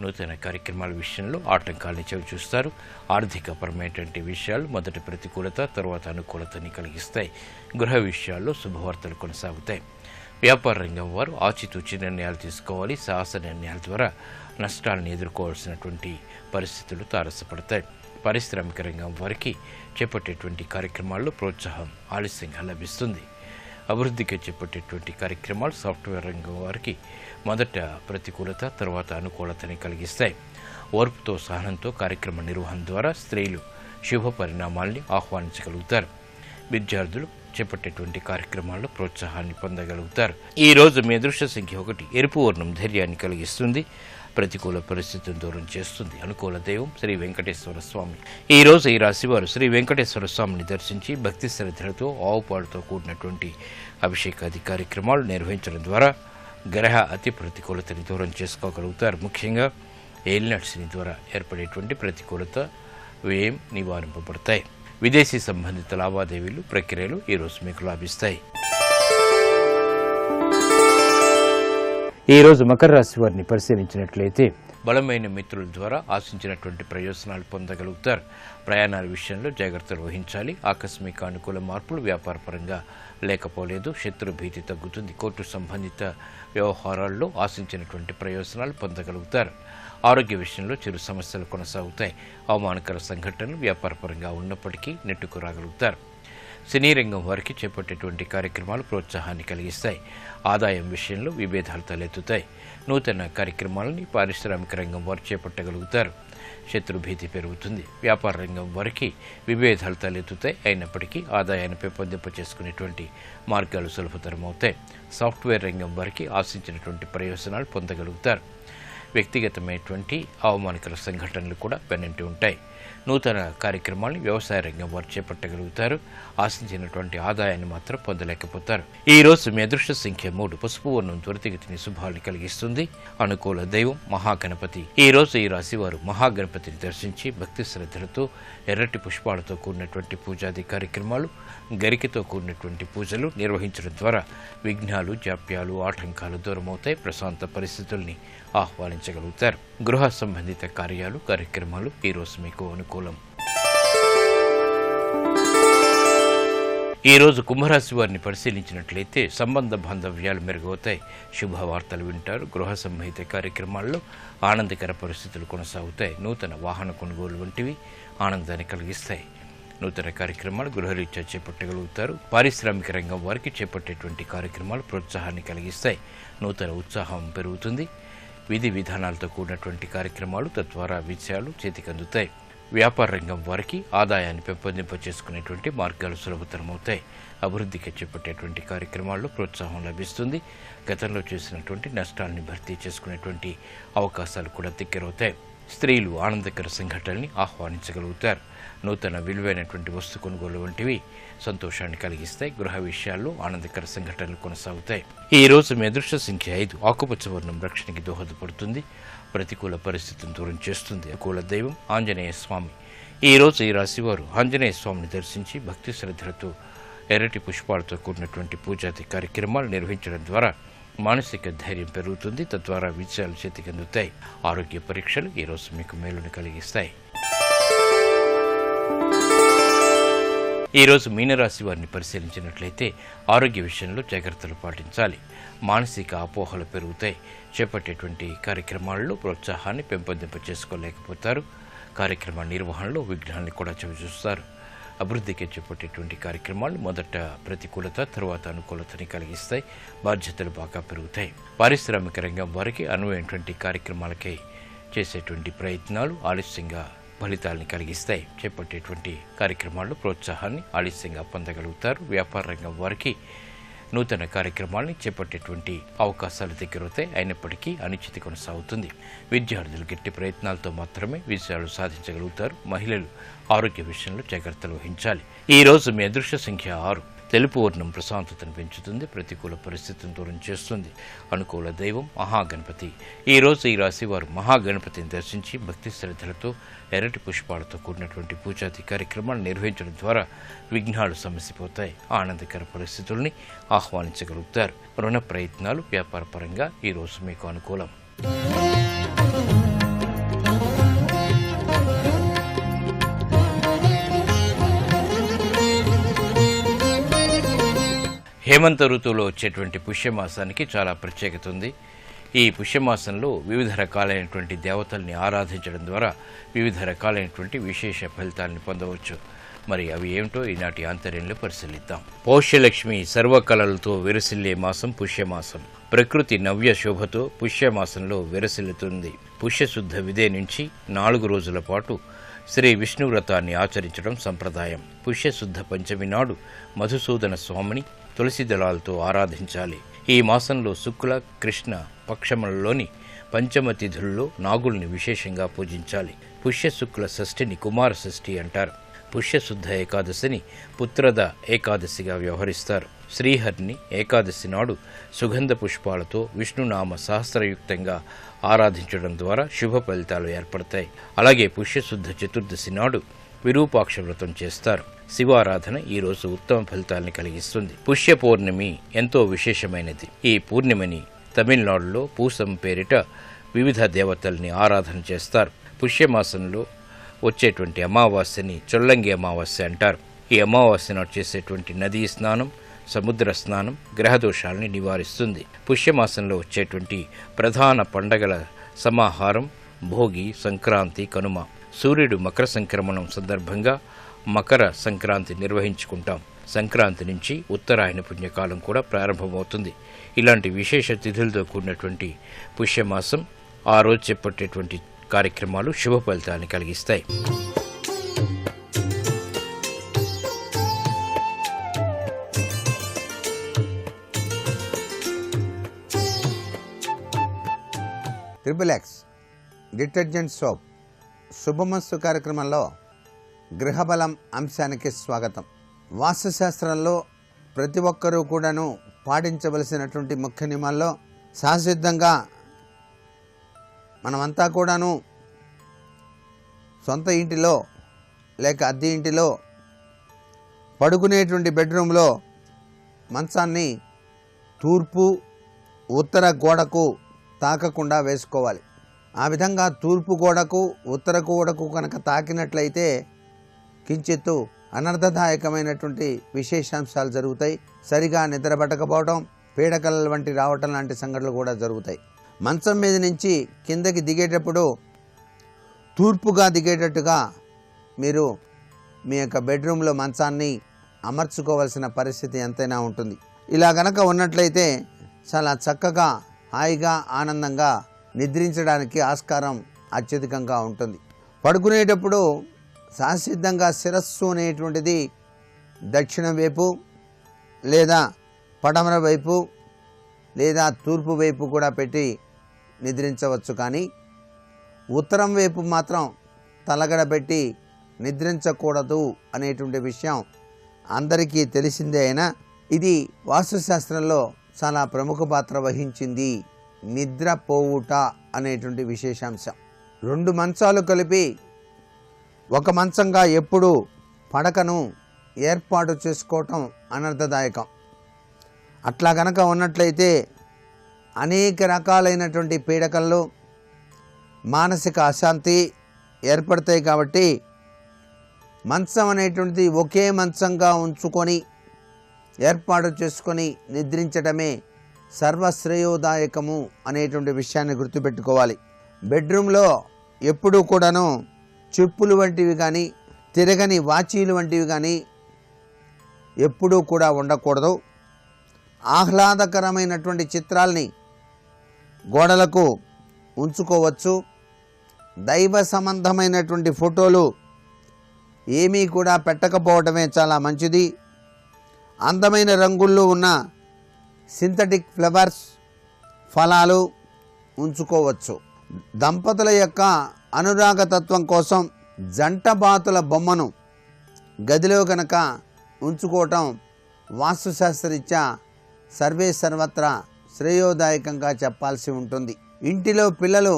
నూతన కార్యక్రమాల విషయంలో ఆటంకాలను చవిచూస్తారు. ఆర్థికపరమైనటువంటి విషయాలు మొదట ప్రతికూలత తర్వాత అనుకూలతని కలిగిస్తాయి. గృహ విషయాల్లో శుభవార్తలు కొనసాగుతాయి. వ్యాపార రంగం వారు ఆచితూచి నిర్ణయాలు తీసుకోవాలి. సాహస నిర్ణయాల ద్వారా నష్టాలను ఎదుర్కోవాల్సినటువంటి పరిస్థితులు తారసపడతాయి. పారిశ్రామిక రంగం వారికి చేపట్టేటువంటి కార్యక్రమాల్లో ప్రోత్సాహం ఆలస్యంగా లభిస్తుంది. అభివృద్ధికి చేపట్టేటువంటి కార్యక్రమాలు సాఫ్ట్వేర్ రంగం వారికి మొదట ప్రతికూలత తర్వాత అనుకూలతని కలిగిస్తాయి. ఓర్పుతో సహనంతో కార్యక్రమ నిర్వహణ ద్వారా స్త్రీలు శుభ పరిణామాల్ని ఆహ్వానించగలుగుతారు. విద్యార్థులు చేపట్టేటువంటి కార్యక్రమాల్లో ప్రోత్సాహాన్ని పొందగలుగుతారు. ఈ రోజు మీ అదృష్ట సంఖ్య 1. ఎరుపు వర్ణం ధైర్యాన్ని కలిగిస్తుంది. ప్రతికూల పరిస్థితులను దూరం చేస్తుంది. అనుకూల దైవం శ్రీ వెంకటేశ్వర స్వామి. ఈ రోజు ఈ రాశివారు శ్రీ వెంకటేశ్వర స్వామిని దర్శించి భక్తి శ్రద్ధలతో ఆవుపాడుతో కూడినటువంటి అభిషేకాది కార్యక్రమాలు నిర్వహించడం ద్వారా గ్రహ అతి ప్రతికూలతని దూరం చేసుకోగలుగుతారు. ముఖ్యంగా ఏలినాటి శని ద్వారా ఏర్పడేటువంటి ప్రతికూలత వ్యయం నివారింపబడతాయి. విదేశీ సంబంధిత లావాదేవీలు ప్రక్రియలు ఈరోజు మీకు లాభిస్తాయి. ఈ రోజు మకర రాశి వారిని పరిశీలించినట్లయితే బలమైన మిత్రుల ద్వారా ఆశించినటువంటి ప్రయోజనాలు పొందగలుగుతారు. ప్రయాణాల విషయంలో జాగ్రత్తలు వహించాలి. ఆకస్మిక అనుకూల మార్పులు వ్యాపారపరంగా లేకపోలేదు. శత్రు భీతి తగ్గుతుంది. కోర్టు సంబంధిత వ్యవహారాల్లో ఆశించినటువంటి ప్రయోజనాలు పొందగలుగుతారు. ఆరోగ్య విషయంలో చిరు సమస్యలు కొనసాగుతాయి. అవమానకర సంఘటనలు వ్యాపారపరంగా ఉన్నప్పటికీ నెట్టుకు రాగలుగుతారు. సినీ రంగం వారికి చేపట్టేటువంటి కార్యక్రమాలు ప్రోత్సాహాన్ని కలిగిస్తాయి. ఆదాయం విషయంలో విభేదాలు తలెత్తుతాయి. నూతన కార్యక్రమాలని పారిశ్రామిక రంగం వారు చేపట్టగలుగుతారు. శత్రుభీతి పెరుగుతుంది. వ్యాపార రంగం వారికి విభేదాలు తలెత్తుతాయి. అయినప్పటికీ ఆదాయాన్ని పెంపొందింప చేసుకునేటువంటి మార్గాలు సులభతరం అవుతాయి. సాఫ్ట్వేర్ రంగం వారికి ఆశించినటువంటి ప్రయోజనాలు పొందగలుగుతారు. వ్యక్తిగతమైనటువంటి అవమానకర సంఘటనలు కూడా వెన్నంటి ఉంటాయి. నూతన కార్యక్రమాలను వ్యవసాయ రంగం వారు చేపట్టగలుగుతారు. ఆశించినటువంటి ఆదాయాన్ని మాత్రం పొందలేకపోతారు. ఈ రోజు మీ అదృష్ట సంఖ్య 3. పసుపు వర్ణం త్వరితగతిని శుభాన్ని కలిగిస్తుంది. అనుకూల దైవం మహాగణపతి. ఈ రోజు ఈ రాశి వారు మహాగణపతిని దర్శించి భక్తి శ్రద్ధలతో ఎర్రటి పుష్పాలతో కూడినటువంటి పూజాది కార్యక్రమాలు, గరికతో కూడినటువంటి పూజలు నిర్వహించడం ద్వారా విఘ్నాలు, జాప్యాలు, ఆటంకాలు దూరమవుతాయి. ప్రశాంత పరిస్థితుల్ని ఆహ్వానించగలుగుతారు. గృహ సంబంధిత కార్యాలు, కార్యక్రమాలు ఈ రోజు మీకు అనుకూలం. ఈ రోజు కుంభరాశి వారిని పరిశీలించినట్లయితే సంబంధ బాంధవ్యాలు మెరుగవుతాయి. శుభవార్తలు వింటారు. గృహ సంబంధిత కార్యక్రమాల్లో ఆనందకర పరిస్థితులు కొనసాగుతాయి. నూతన వాహన కొనుగోలు వంటివి ఆనందాన్ని కలిగిస్తాయి. నూతన కార్యక్రమాలు గృహరీత్యా చేపట్టగలుగుతారు. పారిశ్రామిక రంగం వారికి చేపట్టేటువంటి కార్యక్రమాలు ప్రోత్సాహాన్ని కలిగిస్తాయి. నూతన ఉత్సాహం పెరుగుతుంది. విధి విధానాలతో కూడినటువంటి కార్యక్రమాలు తద్వారా విజయాలు చేతికందుతాయి. వ్యాపార రంగం వారికి ఆదాయాన్ని పెంపొందింప చేసుకునేటువంటి మార్గాలు సులభతరమవుతాయి. అభివృద్ధికి చేపట్టేటువంటి కార్యక్రమాల్లో ప్రోత్సాహం లభిస్తుంది. గతంలో చేసినటువంటి నష్టాలని భర్తీ చేసుకునేటువంటి అవకాశాలు కూడా దగ్గరవుతాయి. స్త్రీలు ఆనందకర సంఘటనల్ని ఆహ్వానించగలుగుతారు. నూతన విలువైనటువంటి వస్తు కొనుగోలు వంటివి సంతోషాన్ని కలిగిస్తాయి. గృహ విషయాల్లో ఆనందకర సంఘటనలు కొనసాగుతాయి. ఈ రోజు మీ అదృష్ట సంఖ్య 5. ఆకుపచ్చ వర్ణం రక్షణకి దోహదపడుతుంది. ప్రతికూల పరిస్థితిని దూరం చేస్తుంది. అనుకూల దైవం ఆంజనేయ స్వామి. ఈ రోజు ఈ రాశివారు ఆంజనేయ స్వామిని దర్శించి భక్తి శ్రద్ధలతో ఎర్రటి పుష్పాలతో కూడినటువంటి పూజాది కార్యక్రమాలు నిర్వహించడం ద్వారా మానసిక ధైర్యం పెరుగుతుంది. తద్వారా విజయాలు చేతికందుతాయి. ఆరోగ్య పరీక్షలు ఈ రోజు మీకు మేలును కలిగిస్తాయి. ఈ రోజు మీనరాశి వారిని పరిశీలించినట్లయితే ఆరోగ్య విషయంలో జాగ్రత్తలు పాటించాలి. మానసిక అపోహలు పెరుగుతాయి. చేపట్టేటువంటి కార్యక్రమాల్లో ప్రోత్సాహాన్ని పెంపొందింప చేసుకోలేకపోతారు. కార్యక్రమ నిర్వహణలో విఘ్నాన్ని కూడా చవిచూస్తారు. అభివృద్ధికి చేపట్టేటువంటి కార్యక్రమాలు మొదట ప్రతికూలత, తర్వాత అనుకూలతని కలిగిస్తాయి. బాధ్యతలు బాగా పెరుగుతాయి. పారిశ్రామిక రంగం వారికి అనువైనటువంటి కార్యక్రమాలకై చేసేటువంటి ప్రయత్నాలు ఆలస్యంగా ఫలితాలని కలిగిస్తాయి. చేపట్టేటువంటి కార్యక్రమాల్లో ప్రోత్సాహాన్ని ఆలస్యంగా పొందగలుగుతారు. వ్యాపార రంగం వారికి నూతన కార్యక్రమాలని చేపట్టేటువంటి అవకాశాలు దగ్గరవుతాయి. అయినప్పటికీ అనిశ్చితి కొనసాగుతుంది. విద్యార్థులు గట్టి ప్రయత్నాలతో మాత్రమే విజయాలు సాధించగలుగుతారు. మహిళలు ఆరోగ్య విషయంలో జాగ్రత్తలు వహించాలి. ఈ రోజు మీ అదృష్ట సంఖ్య 6. తెలుపు వర్ణం ప్రశాంతతను పెంచుతుంది. ప్రతికూల పరిస్థితిని దూరం చేస్తుంది. అనుకూల దైవం మహాగణపతి. ఈ రోజు ఈ రాశి వారు మహాగణపతిని దర్శించి భక్తి శ్రద్ధలతో ఎర్రటి పుష్పాలతో కూడినటువంటి పూజాది కార్యక్రమాలు నిర్వహించడం ద్వారా విఘ్నాలు సమసిపోతాయి. ఆనందకర పరిస్థితుల్ని ఆహ్వానించగలుగుతారు. రుణ ప్రయత్నాలు వ్యాపార పరంగా ఈ రోజు మీకు అనుకూలం. హేమంత ఋతువులో వచ్చేటువంటి పుష్యమాసానికి చాలా ప్రత్యేకత ఉంది. ఈ పుష్యమాసంలో వివిధ రకాలైనటువంటి దేవతల్ని ఆరాధించడం ద్వారా వివిధ రకాలైనటువంటి విశేష ఫలితాలను పొందవచ్చు. మరి అవి ఏమిటో ఈనాటి ఆంతర్యంలో పరిశీలిద్దాం. పౌష్యలక్ష్మి సర్వకళలతో విరసిల్లే మాసం పుష్యమాసం. ప్రకృతి నవ్య శోభతో పుష్యమాసంలో విరసిల్లుతుంది. పుష్యశుద్ధ విదే నుంచి 4 రోజుల పాటు శ్రీ విష్ణు వ్రతాన్ని ఆచరించడం సంప్రదాయం. పుష్యశుద్ధ పంచమి నాడు మధుసూదన స్వామిని తులసి దళాలతో ఆరాధించాలి. ఈ మాసంలో శుక్ల, కృష్ణ పక్షములలోని పంచమ తిథుల్లో నాగుల్ని విశేషంగా పూజించాలి. పుష్యశుక్ల షష్ఠిని కుమార షష్ఠి అంటారు. పుష్యశుద్ధ ఏకాదశిని పుత్రద ఏకాదశిగా వ్యవహరిస్తారు. శ్రీహరిని ఏకాదశి నాడు సుగంధ పుష్పాలతో విష్ణునామ సహస్రయుక్తంగా ఆరాధించడం ద్వారా శుభ ఫలితాలు ఏర్పడతాయి. అలాగే పుష్యశుద్ధ చతుర్దశి నాడు విరూపాక్ష వ్రతం చేస్తారు. శివారాధన ఈ రోజు ఉత్తమ ఫలితాలను కలిగిస్తుంది. పుష్య పౌర్ణమి ఎంతో విశేషమైనది. ఈ పూర్ణిమని తమిళనాడులో పూసం పేరిట వివిధ దేవతల్ని ఆరాధన చేస్తారు. పుష్యమాసంలో వచ్చేటువంటి అమావాస్యని చొల్లంగి అమావాస్య అంటారు. ఈ అమావాస్య నాడు చేసేటువంటి నదీ స్నానం, సముద్ర స్నానం గ్రహదోషాలని నివారిస్తుంది. పుష్యమాసంలో వచ్చేటువంటి ప్రధాన పండగల సమాహారం భోగి, సంక్రాంతి, కనుమ. సూర్యుడు మకర సంక్రమణం సందర్భంగా మకర సంక్రాంతి నిర్వహించుకుంటాం. సంక్రాంతి నుంచి ఉత్తరాయణ పుణ్యకాలం కూడా ప్రారంభమవుతుంది. ఇలాంటి విశేష తిథులతో కూడినటువంటి పుష్యమాసం ఆ రోజు చేపట్టేటువంటి కార్యక్రమాలు శుభ ఫలితాన్ని కలిగిస్తాయి. XXX డిటర్జెంట్ సోప్ శుభమస్తు కార్యక్రమంలో గృహబలం అంశానికి స్వాగతం. వాస్తుశాస్త్రంలో ప్రతి ఒక్కరూ కూడాను పాటించవలసినటువంటి ముఖ్య నియమాల్లో సహసిద్ధంగా మనమంతా కూడాను సొంత ఇంటిలో లేక అద్దె ఇంటిలో పడుకునేటువంటి బెడ్రూమ్లో మంచాన్ని తూర్పు ఉత్తర గోడకు తాకకుండా వేసుకోవాలి. ఆ విధంగా తూర్పు గోడకు ఉత్తర గోడకు కనుక తాకినట్లయితే కించిత్తు అనర్థదాయకమైనటువంటి విశేషాంశాలు జరుగుతాయి. సరిగా నిద్రపట్టకపోవడం, పీడకల వంటి రావటం లాంటి సంఘటనలు కూడా జరుగుతాయి. మంచం మీద నుంచి కిందకి దిగేటప్పుడు తూర్పుగా దిగేటట్టుగా మీరు మీ యొక్క బెడ్రూమ్లో మంచాన్ని అమర్చుకోవాల్సిన పరిస్థితి ఎంతైనా ఉంటుంది. ఇలా గనక ఉన్నట్లయితే చాలా చక్కగా హాయిగా ఆనందంగా నిద్రించడానికి ఆస్కారం అత్యధికంగా ఉంటుంది. పడుకునేటప్పుడు సహసిద్ధంగా శిరస్సు అనేటువంటిది దక్షిణం వైపు లేదా పడమర వైపు లేదా తూర్పు వైపు కూడా పెట్టి నిద్రించవచ్చు. కానీ ఉత్తరం వైపు మాత్రం తలగడ పెట్టి నిద్రించకూడదు అనేటువంటి విషయం అందరికీ తెలిసిందే. అయినా ఇది వాస్తుశాస్త్రంలో చాలా ప్రముఖ పాత్ర వహించింది. నిద్రపోవుట అనేటువంటి విశేషాంశం. రెండు మంచాలు కలిపి ఒక మంచంగా ఎప్పుడు పడకను ఏర్పాటు చేసుకోవటం అనర్థదాయకం. అట్లా గనక ఉన్నట్లయితే అనేక రకాలైనటువంటి పీడకలు, మానసిక అశాంతి ఏర్పడతాయి. కాబట్టి మంచం అనేటువంటిది ఒకే మంచంగా ఉంచుకొని ఏర్పాటు చేసుకొని నిద్రించడమే సర్వశ్రేయోదాయకము అనేటువంటి విషయాన్ని గుర్తుపెట్టుకోవాలి. బెడ్రూమ్లో ఎప్పుడూ కూడాను చెప్పులు వంటివి కానీ తిరగని వాచీలు వంటివి కానీ ఎప్పుడూ కూడా ఉండకూడదు. ఆహ్లాదకరమైనటువంటి చిత్రాల్ని గోడలకు ఉంచుకోవచ్చు. దైవ సంబంధమైనటువంటి ఫోటోలు ఏమీ కూడా పెట్టకపోవడమే చాలా మంచిది. అందమైన రంగుల్లో ఉన్న సింథటిక్ ఫ్లవర్స్, ఫలాలు ఉంచుకోవచ్చు. దంపతుల యొక్క అనురాగతత్వం కోసం జంట బాతుల బొమ్మను గదిలో కనుక ఉంచుకోవటం వాస్తుశాస్త్రరీత్యా సర్వే సర్వత్రా శ్రేయోదాయకంగా చెప్పాల్సి ఉంటుంది. ఇంటిలో పిల్లలు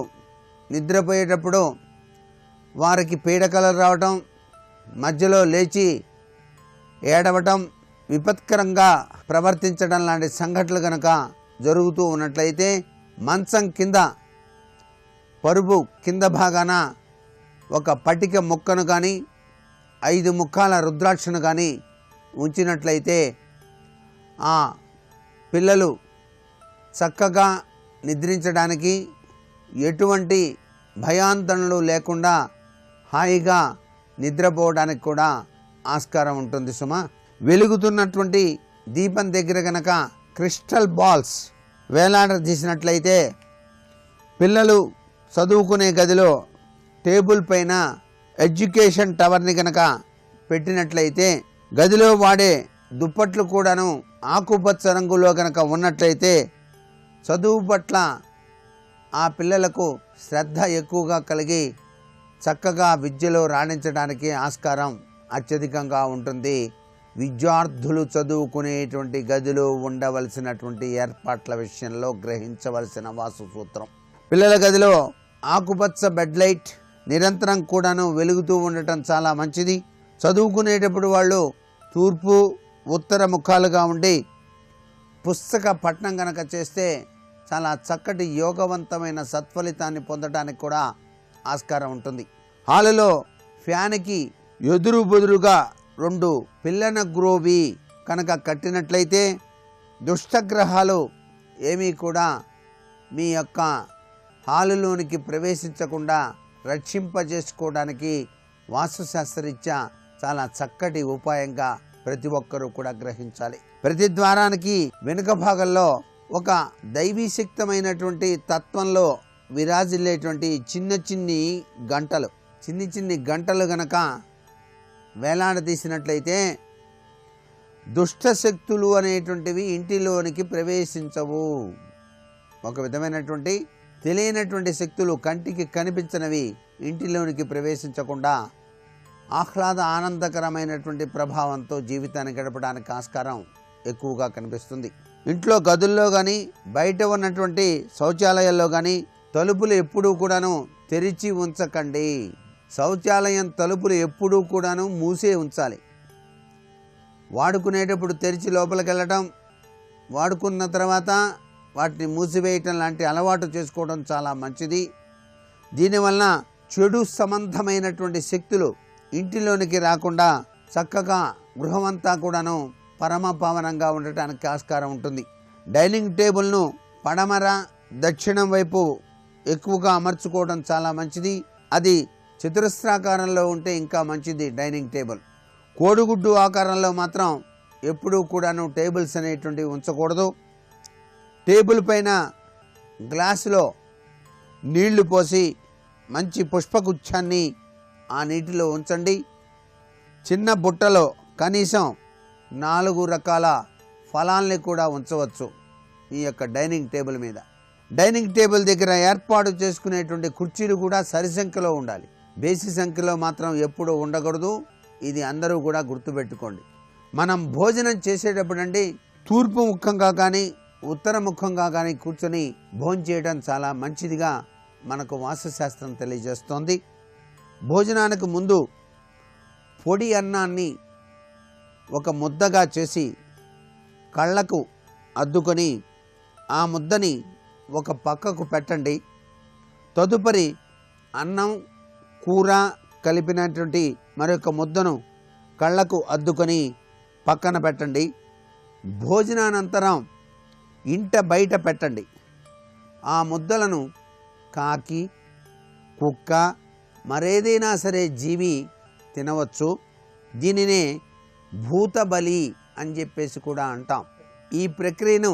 నిద్రపోయేటప్పుడు వారికి పీడకలలు రావటం, మధ్యలో లేచి ఏడవటం, విపత్కరంగా ప్రవర్తించడం లాంటి సంఘటనలు కనుక జరుగుతూ ఉన్నట్లయితే మంచం కింద పరుపు కింద భాగాన ఒక పటిక ముక్కను కానీ 5 ముఖాల రుద్రాక్షను కానీ ఉంచినట్లయితే ఆ పిల్లలు చక్కగా నిద్రించడానికి ఎటువంటి భయాందోళనలు లేకుండా హాయిగా నిద్రపోవడానికి కూడా ఆస్కారం ఉంటుంది సుమా. వెలుగుతున్నటువంటి దీపం దగ్గర కనుక క్రిస్టల్ బాల్స్ వేలాడదీసినట్లయితే పిల్లలు చదువుకునే గదిలో టేబుల్ పైన ఎడ్యుకేషన్ టవర్ని కనుక పెట్టినట్లయితే గదిలో వాడే దుప్పట్లు కూడాను ఆకుపచ్చ రంగులో కనుక ఉన్నట్లయితే చదువు పట్ల ఆ పిల్లలకు శ్రద్ధ ఎక్కువగా కలిగి చక్కగా విద్యలో రాణించడానికి ఆస్కారం అత్యధికంగా ఉంటుంది. విద్యార్థులు చదువుకునేటువంటి గదిలో ఉండవలసినటువంటి ఏర్పాట్ల విషయంలో గ్రహించవలసిన వాస్తు సూత్రం. పిల్లల గదిలో ఆకుపచ్చ బెడ్ లైట్ నిరంతరం కూడాను వెలుగుతూ ఉండటం చాలా మంచిది. చదువుకునేటప్పుడు వాళ్ళు తూర్పు ఉత్తర ముఖాలుగా ఉండి పుస్తక పఠనం కనుక చేస్తే చాలా చక్కటి యోగవంతమైన సత్ఫలితాన్ని పొందడానికి కూడా ఆస్కారం ఉంటుంది. హాలులో ఫ్యాన్కి ఎదురు బెదురుగా 2 పిల్లన గ్రోవి కనుక కట్టినట్లయితే దుష్టగ్రహాలు ఏమీ కూడా మీ యొక్క హాలులోనికి ప్రవేశించకుండా రక్షింపజేసుకోవడానికి వాస్తుశాస్త్రరీత్యా చాలా చక్కటి ఉపాయంగా ప్రతి ఒక్కరూ కూడా గ్రహించాలి. ప్రతి ద్వారానికి వెనుక భాగంలో ఒక దైవీశక్తమైనటువంటి తత్వంలో విరాజిల్లేటువంటి చిన్ని గంటలు గనక వేలాడదీసినట్లయితే దుష్ట శక్తులు అనేటువంటివి ఇంటిలోనికి ప్రవేశించవు. ఒక విధమైనటువంటి తెలియనటువంటి శక్తులు, కంటికి కనిపించనివి ఇంటిలోనికి ప్రవేశించకుండా ఆనందకరమైనటువంటి ప్రభావంతో జీవితాన్ని గడపడానికి ఆస్కారం ఎక్కువగా కనిపిస్తుంది. ఇంట్లో గదుల్లో కానీ బయట ఉన్నటువంటి శౌచాలయాల్లో కానీ తలుపులు ఎప్పుడూ కూడాను తెరిచి ఉంచకండి. శౌచాలయం తలుపులు ఎప్పుడూ కూడాను మూసే ఉంచాలి. వాడుకునేటప్పుడు తెరిచి లోపలికి వెళ్ళటం, వాడుకున్న తర్వాత వాటిని మూసివేయటం లాంటి అలవాటు చేసుకోవడం చాలా మంచిది. దీనివల్ల చెడు సంబంధమైనటువంటి శక్తులు ఇంటిలోనికి రాకుండా చక్కగా గృహమంతా కూడాను పరమ పావనంగా ఉండటానికి ఆస్కారం ఉంటుంది. డైనింగ్ టేబుల్ను పడమర దక్షిణం వైపు ఎక్కువగా అమర్చుకోవడం చాలా మంచిది. అది చతురస్రాకారంలో ఉంటే ఇంకా మంచిది. డైనింగ్ టేబుల్ కోడిగుడ్డు ఆకారంలో మాత్రం ఎప్పుడూ కూడాను టేబుల్స్ అనేటువంటివి ఉంచకూడదు. టేబుల్ పైన గ్లాసులో నీళ్లు పోసి మంచి పుష్పగుచ్ఛాన్ని ఆ నీటిలో ఉంచండి. చిన్న బుట్టలో కనీసం 4 రకాల ఫలాల్ని కూడా ఉంచవచ్చు ఈ యొక్క డైనింగ్ టేబుల్ మీద. డైనింగ్ టేబుల్ దగ్గర ఏర్పాటు చేసుకునేటువంటి కుర్చీలు కూడా సరి సంఖ్యలో ఉండాలి. బేసి సంఖ్యలో మాత్రం ఎప్పుడూ ఉండకూడదు. ఇది అందరూ కూడా గుర్తుపెట్టుకోండి. మనం భోజనం చేసేటప్పుడు అండి తూర్పు ముఖంగా కానీ ఉత్తర ముఖంగా కానీ కూర్చొని భోజనం చేయడం చాలా మంచిదిగా మనకు వాస్తుశాస్త్రం తెలియజేస్తోంది. భోజనానికి ముందు పొడి అన్నాన్ని ఒక ముద్దగా చేసి కళ్ళకు అద్దుకొని ఆ ముద్దని ఒక పక్కకు పెట్టండి. తదుపరి అన్నం కూర కలిపినటువంటి మరొక ముద్దను కళ్ళకు అద్దుకొని పక్కన పెట్టండి. భోజనానంతరం ఇంట బయట పెట్టండి. ఆ ముద్దలను కాకి, కుక్క, మరేదైనా సరే జీవి తినవచ్చు. దీనినే భూతబలి అని చెప్పేసి కూడా అంటాం. ఈ ప్రక్రియను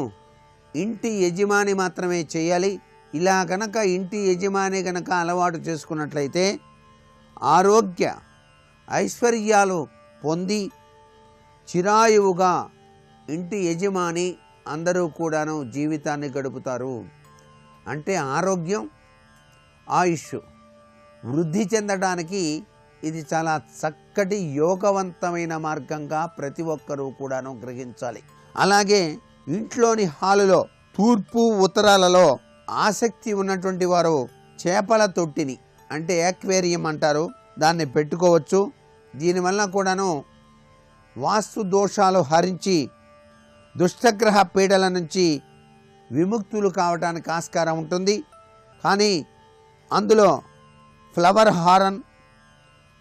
ఇంటి యజమాని మాత్రమే చేయాలి. ఇలా కనుక ఇంటి యజమాని కనుక అలవాటు చేసుకున్నట్లయితే ఆరోగ్య ఐశ్వర్యాలు పొంది చిరాయువుగా ఇంటి యజమాని అందరూ కూడాను జీవితాన్ని గడుపుతారు. అంటే ఆరోగ్యం, ఆయుష్ వృద్ధి చెందడానికి ఇది చాలా చక్కటి యోగవంతమైన మార్గంగా ప్రతి ఒక్కరూ కూడాను గ్రహించాలి. అలాగే ఇంట్లోని హాలులో తూర్పు ఉత్తరాలలో ఆసక్తి ఉన్నటువంటి వారు చేపల తొట్టిని అంటే యాక్వేరియం అంటారు, దాన్ని పెట్టుకోవచ్చు. దీనివల్ల కూడాను వాస్తు దోషాలు హరించి దుష్టగ్రహ పీడల నుంచి విముక్తులు కావడానికి ఆస్కారం ఉంటుంది. కానీ అందులో ఫ్లవర్ హారన్,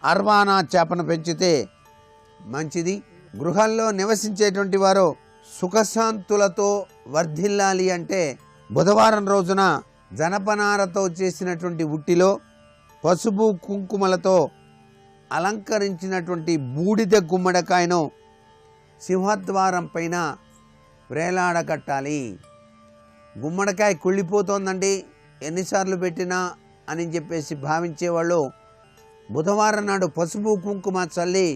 అర్వానా చేపను పెంచితే మంచిది. గృహంలో నివసించేటువంటి వారు సుఖశాంతులతో వర్ధిల్లాలి అంటే బుధవారం రోజున జనపనారతో చేసినటువంటి ఉట్టిలో పసుపు కుంకుమలతో అలంకరించినటువంటి బూడిద గుమ్మడికాయను సింహద్వారం పైన వేలాడగట్టాలి. గుమ్మడికాయ కుళ్ళిపోతోందండి ఎన్నిసార్లు పెట్టినా అని చెప్పేసి భావించేవాళ్ళు బుధవారం నాడు పసుపు కుంకుమ చల్లి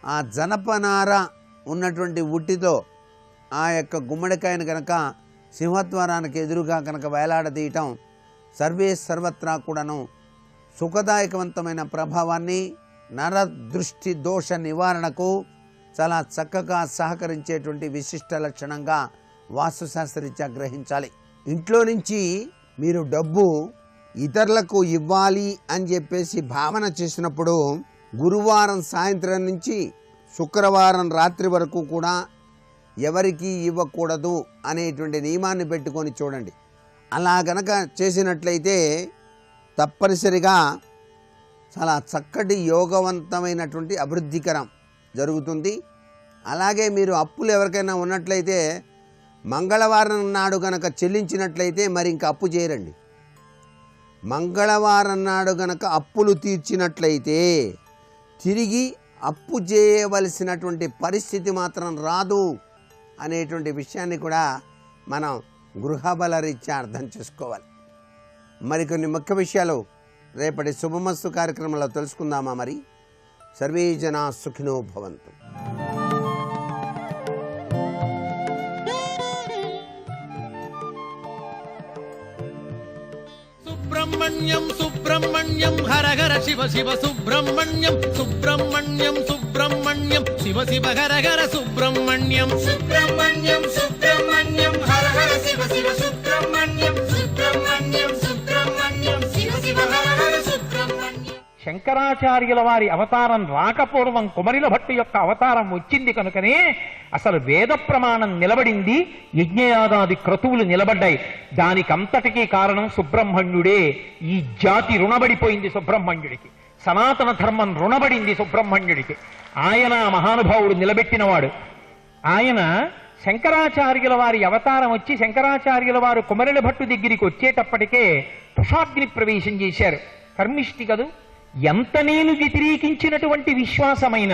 ఆ జనపనార ఉన్నటువంటి ఉట్టితో ఆ యొక్క గుమ్మడికాయను కనుక సింహద్వారానికి ఎదురుగా కనుక వేలాడదీయటం సర్వత్రా కూడాను సుఖదాయకవంతమైన ప్రభావాన్ని, నరదృష్టి దోష నివారణకు చాలా చక్కగా సహకరించేటువంటి విశిష్ట లక్షణంగా వాస్తుశాస్త్రరీత్యా గ్రహించాలి. ఇంట్లో నుంచి మీరు డబ్బు ఇతరులకు ఇవ్వాలి అని చెప్పేసి భావన చేసినప్పుడు గురువారం సాయంత్రం నుంచి శుక్రవారం రాత్రి వరకు కూడా ఎవరికి ఇవ్వకూడదు అనేటువంటి నియమాన్ని పెట్టుకొని చూడండి. అలా గనక చేసినట్లయితే తప్పనిసరిగా చాలా చక్కటి యోగవంతమైనటువంటి అభివృద్ధికరం జరుగుతుంది. అలాగే మీరు అప్పులు ఎవరికైనా ఉన్నట్లయితే మంగళవారం నాడు గనక చెల్లించినట్లయితే మరి ఇంకా అప్పు చేయరండి. మంగళవారం నాడు గనక అప్పులు తీర్చినట్లయితే తిరిగి అప్పు చేయవలసినటువంటి పరిస్థితి మాత్రం రాదు అనేటువంటి విషయాన్ని కూడా మనం గృహబల రీత్యా అర్థం చేసుకోవాలి. మరికొన్ని ముఖ్య విషయాలు రేపటి శుభమస్తు కార్యక్రమంలో తెలుసుకుందామా? మరి సర్వే జనా సుఖినో భవంతు. సుబ్రహ్మణ్యం సుబ్రహ్మణ్యం హర హర శివ శివ సుబ్రహ్మణ్యం సుబ్రహ్మణ్యం సుబ్రహ్మణ్యం శివ శివ హర హర సుబ్రహ్మణ్యం సుబ్రహ్మణ్యం సుబ్రహ్మణ్యం హర హర శివ శివ సుబ్రహ్మణ్యం సుబ్రహ్మణ్యం సుబ్రహ్మణ్యం శివ శివ హర హర సుబ్రహ్మణ్యం. శంకరాచార్యుల వారి అవతారం రాకపూర్వం కుమరిల భట్టు యొక్క అవతారం వచ్చింది కనుకనే అసలు వేద ప్రమాణం నిలబడింది, యజ్ఞయాగాది క్రతువులు నిలబడ్డాయి. దానికంతటికీ కారణం సుబ్రహ్మణ్యుడే. ఈ జాతి రుణబడిపోయింది సుబ్రహ్మణ్యుడికి, సనాతన ధర్మం రుణబడింది సుబ్రహ్మణ్యుడికి. ఆయన మహానుభావుడు నిలబెట్టినవాడు. ఆయన శంకరాచార్యుల వారి అవతారం వచ్చి శంకరాచార్యుల వారు కుమరిల భట్టు దగ్గరికి వచ్చేటప్పటికే తుషాగ్ని ప్రవేశం చేశారు. కర్మిష్టి కదూ, ఎంత నేను వ్యతిరేకించినటువంటి విశ్వాసమైన